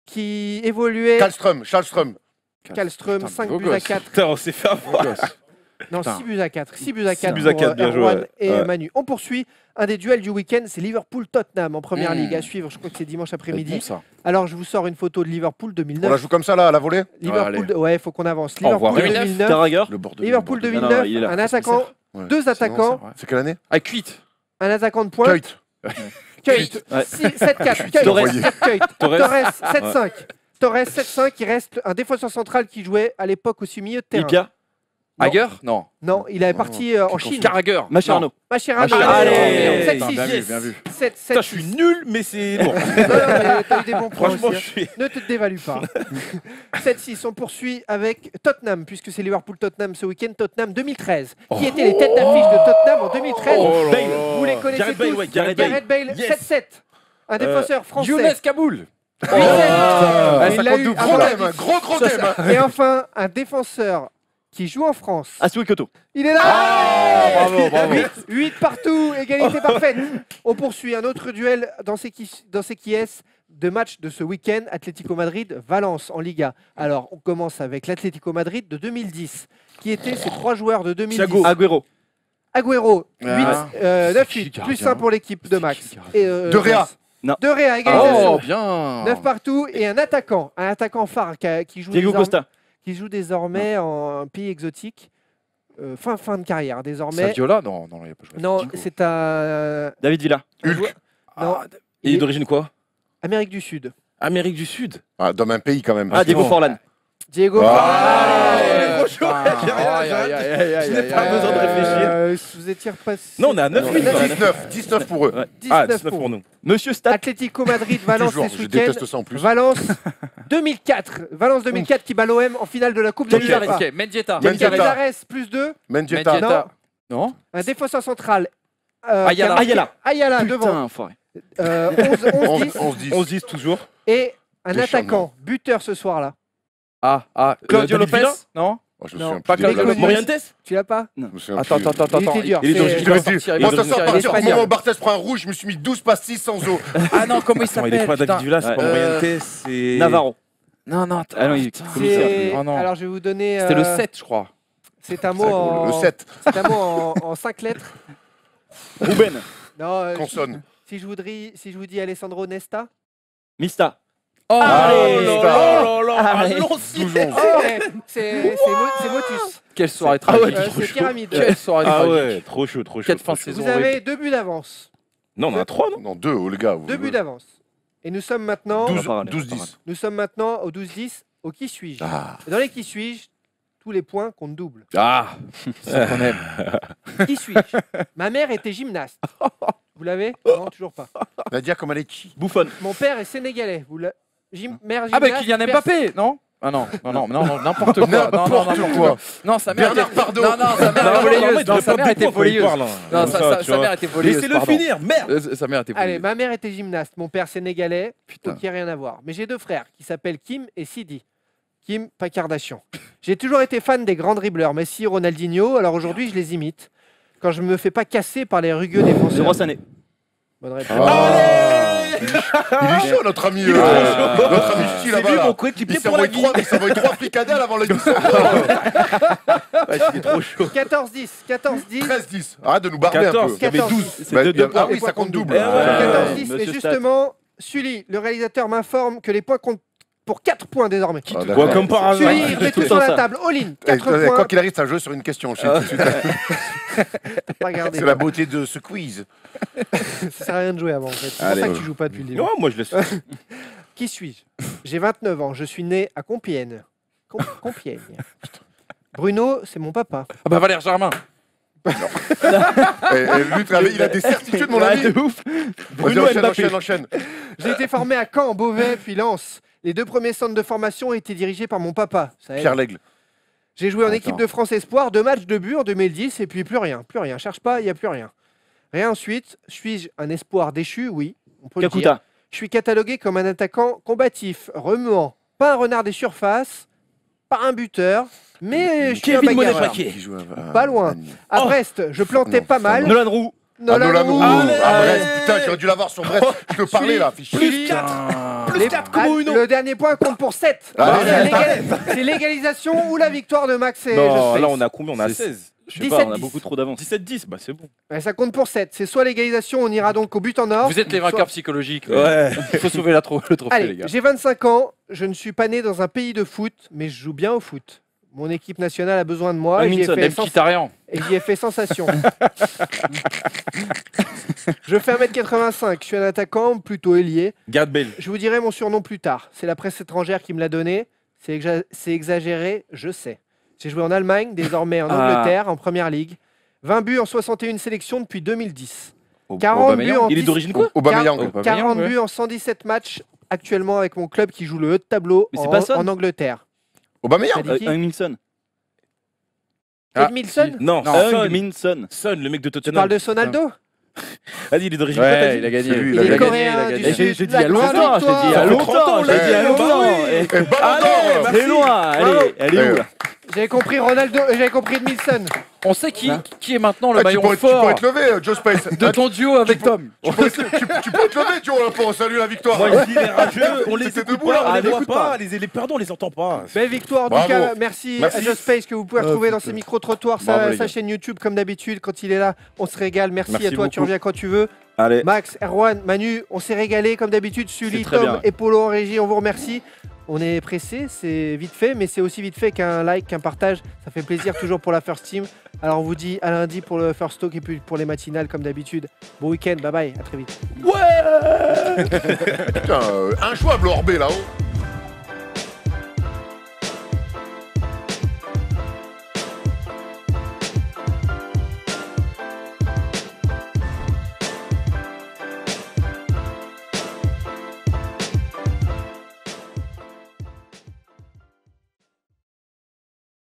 qui évoluait. Kallström. Kallström, Putain, 5 beau buts à gosse. 4. Putain, on s'est fait avoir. Non, Putain. 6 buts à 4. 6 buts à 4 buts à pour 4, bien joué. Erwan et Ouais. Manu. On poursuit. Un des duels du week-end, c'est Liverpool-Tottenham en première Mmh. ligue à suivre. Je crois que c'est dimanche après-midi. Bon, ça. Alors, je vous sors une photo de Liverpool On 2009. la joue comme ça, là, à la volée Liverpool, ouais, il faut qu'on avance. Au revoir. Liverpool 2009, 2009. Carragher. Le bord de Liverpool le bord de- 2009, Non, il est là. un attaquant, Ouais. 2 Sinon, attaquants, c'est quelle année Ah, cuite. un attaquant de pointe. Kuyt. Kuyt, Ouais. 7-4. Torres. Torres, 7-5. Torres, 7-5. Il reste un défenseur central qui jouait à l'époque aussi milieu de terrain. Ika. Non. Hager. Non. Non, il est parti en Chine. Carragher. Macherano. Mascherano. Allez. 7-6. Bien vu, bien vu. 7, Putain, je suis nul, mais c'est bon. T'as eu des bons points Franchement, aussi, je hein. suis. Ne te dévalue pas. 7-6, on poursuit avec Tottenham, puisque c'est Liverpool-Tottenham ce week-end. Tottenham 2013. Qui étaient les têtes d'affiche de Tottenham en 2013? Oh là Bale. là. Vous les connaissez Gareth Bale, tous. ouais, Gareth Bale. Gareth Bale, Yes. 7-7. Un défenseur français. Younes Kaboul. Huitième. Ah, Il ça l'a compte eu double. avant Gros la thème, vie. gros thème. hein. Et enfin, un défenseur qui joue en France. Asui Kyoto. Il est là. bravo, bravo. 8 partout, égalité parfaite. On poursuit un autre duel dans ces qui est de match de ce week-end, Atlético Madrid-Valence en Liga. Alors, on commence avec l'Atlético Madrid de 2010, qui étaient ces 3 joueurs de 2010. Thiago. Agüero. Agüero, 9-8, Qui plus gardien 1 pour l'équipe de Max. Et, De Réa. Non. De Réa, égalisation. Oh, bien. 9 partout et un attaquant phare qui joue Diego Costa. qui joue désormais en pays exotique. Fin de carrière désormais. Saviola. Non, non, il n'y a pas joué. Non, Diego. c'est un David Villa. Hulk. Non, Il est d'origine quoi? Amérique du Sud. Amérique du Sud. Ah, dans un pays quand même. Ah, Diego Forlan. Diego. Ah, Je n'ai pas besoin de réfléchir. Vous étiez repassé. Non, on est à 9 19 pour eux. Ouais. 19 Ah, 19 pour nous. Monsieur Stat. Atlético Madrid, Valence Toujours, ce je week-end. déteste ça en plus. Valence 2004. Valence 2004 qui bat l'OM en finale de la Coupe de Ok, l'UEFA. ok. Mendieta. Mendieta. Canizares plus 2. Mendieta. Mendieta. Non. Un défenseur central. Ayala. qui a marqué- Ayala. Ayala devant. Putain, enfoiré. 11-10. 11-10. 11-10 toujours. Et un Deschamps, attaquant, buteur ce soir-là. Ah, Claudio David Lopez. Villa Non. Oh, je me Non, souviens pas plus. Il est connu. Morientes? Tu l'as pas? Je me souviens Attends, plus. attends, Il était dur. Il est C'est- d'origine- Je l'ai dit. sortir, il Moi, est ça sort sortir, par il est dire, au espagnol. moment où Barthez prend un rouge, je me suis mis 12 pastilles sans eau. Ah non, comment il Attends, il s'appelle est pas David putain. Villa, c'est pas Ouais. Morientes, c'est. Navarro. Non, non, Ah non, il est putain. commissaire. C'est- Oh non. Alors je vais vous donner. C'était le 7, je crois. C'est un mot en. Le 7. C'est un mot en 5 lettres. Ruben. Non. Consonne. Si je vous dis Alessandro Nesta. Mista. Oh, Allez, là là, Allez. C'est Motus. quelle soirée Ah ouais, tragique. c'est Pyramide. Quelle soirée Ah tragique. ouais, trop chaud, trop chaud. Quelle fin trop de chaud. saison. Vous avez 2 buts d'avance. Non, on en a 3, non? Non, 2, les gars. 2 buts d'avance. Et nous sommes maintenant. 12-10. Nous sommes maintenant au 12-10. Au qui suis-je. Ah. Et dans les qui suis-je, tous les points comptent double. Ah, c'est ça qu'on aime. Qui suis-je? Ma mère était gymnaste. Vous l'avez? Non, toujours pas. Nadia Comaneci. Buffon. Mon père est sénégalais. Mère Ah bah gymnaste, Kylian père- Mbappé, non? Ah non, n'importe quoi. N'importe quoi. Non, sa mère Bernard était... Pardot. Non, sa mère Non, est voleuse. il Non, devrait sa pas mère de était points quand il voleuse. parle, hein. Non, Comme ça, tu sa vois. mère était voleuse. Laissez-le pardon. finir, merde! Sa mère était Allez, voleuse. ma mère était gymnaste. Mon père sénégalais. Putain. Ok, rien à voir. Mais j'ai 2 frères qui s'appellent Kim et Sidi. Kim, pas Kardashian. J'ai toujours été fan des grands dribbleurs, Messi, Ronaldinho. Alors aujourd'hui, je les imite. Quand je me fais pas casser par les rugueux défenseurs. Leroy Sané. Bonne réponse. Il est chaud, notre ami. Il est trop chaud. Notre ami Sti C'est là-bas. lui là. mon coéquipier Il pour la s'envoie vie. 3 fricadelles avant l'émission. Il est trop chaud. 14-10. 14-10. 13-10. Arrête de nous barber un 14, peu. il y avait 14. 12. C'est Bah, 2-2 ah points. oui, ça compte double. Eh ouais. 14-10. Et Monsieur justement, Sully, le réalisateur, m'informe que les points comptent pour 4 points désormais. Ah, d'accord. Quoi, comme par hasard. Sully, il met tout Tout sur le la temps ça. table. All-in. Eh, 4 Quoi points. qu'il arrive, c'est un jeu sur une question. Je sais tout de suite. Pas regardé. C'est la beauté de ce quiz. Ça sert à rien de jouer avant en fait. C'est pour Allez. ça que tu joues pas depuis le début. Non, moi je laisse. Qui suis-je? J'ai 29 ans. Je suis né à Compiègne. Compiègne. Bruno, c'est mon papa. Ah bah Valère Germain. Et lui, il a des certitudes, mon ami. De ouf. Vas-y, Bruno enchaîne. Mbappé. J'ai été formé à Caen, Beauvais, puis Lens. Les 2 premiers centres de formation ont été dirigés par mon papa. Ça aide. Pierre Lègle. J'ai joué en Attends. équipe de France Espoir, 2 matchs, 2 buts en 2010, et puis plus rien. Plus rien. Cherche pas, il n'y a plus rien. Rien ensuite. Suis-je un espoir déchu? Oui. On peut le dire. Kakuta. Je suis catalogué comme un attaquant combatif, remuant, pas un renard des surfaces, pas un buteur, mais je suis un Kevin bagarreur. Monet-Paquet. Qui joue à- Pas loin. À Oh. Brest, je plantais Non, pas ça mal. va. Nolan Roux. Nolan Roux. Allez. Ah, Brest. Putain, j'aurais dû l'avoir sur Brest. Je te parlais là. Fichier. Sully, Plus 4 comme Uno. le dernier point compte pour 7. Allez, C'est l'égalisation ou la victoire de Max et Non, Just là Face. on a combien? On a 16. Je sais pas, on a 17-10. beaucoup trop d'avance. 17-10, bah c'est bon. Ouais, ça compte pour 7. C'est soit l'égalisation, on ira donc au but en or. Vous êtes les soit- vainqueurs psychologiques. Ouais. Il faut sauver le trophée, les Allez, gars. j'ai 25 ans, je ne suis pas né dans un pays de foot, mais je joue bien au foot. Mon équipe nationale a besoin de moi et j'y ai Minson, fait Même Kitarian. et j'y ai fait sensation. Je fais 1m85, je suis un attaquant plutôt ailier. Garde Bale. Je vous dirai mon surnom plus tard. C'est la presse étrangère qui me l'a donné. C'est exagéré, je sais. J'ai joué en Allemagne, désormais en Angleterre, en Première Ligue. 20 buts en 61 sélections depuis 2010. 40 buts en Il est 10 d'origine quoi? Aubameyang. 40 buts en 117 matchs actuellement avec mon club qui joue le haut de tableau Mais c'est pas Son en Angleterre. Aubameyang. T'as dit qui Minson. Edmilson Non, Son. Son. Minson. Son, le mec de Tu Tottenham. parles de Sonaldo? Vas-y, il est d'origine quoi, t'as Ouais, dit? il a gagné. C'est lui, Il est gagné, coréen du J'ai Sud. dit il y a La longtemps, grande je l'ai dit il y a victoire. longtemps, je l'ai dit il y a Eh, longtemps. Et Ballon d'Or. C'est loin, elle est où là? J'avais compris Ronaldo, j'avais compris Edmilson. On sait qui est maintenant le Ah, tu maillon pourrais fort te lever, Joe Space. de ton duo avec Tom. Tu pourrais te lever, tu vois, pour saluer la victoire. Moi je dis les rageux, on les T'étais écoute debout, là, pas, on les voit écoute pas, pas. les perdants on les entend pas. Belle victoire en tout Bravo. cas. Merci à Merci. Just Space que vous pouvez retrouver dans putain. ses micro-trottoirs, Bravo, sa les gars. chaîne YouTube comme d'habitude. Quand il est là, on se régale. Merci Merci à toi, tu beaucoup. reviens quand tu veux. Allez. Max, Erwan, Manu, on s'est régalé comme d'habitude. Sully, C'est très Tom bien. et Polo en régie, on vous remercie. On est pressé, c'est vite fait, mais c'est aussi vite fait qu'un like, qu'un partage. Ça fait plaisir toujours pour la First Team. Alors on vous dit à lundi pour le First Talk et puis pour les matinales comme d'habitude. Bon week-end, bye bye, à très vite. Putain, injouable Orbé là-haut.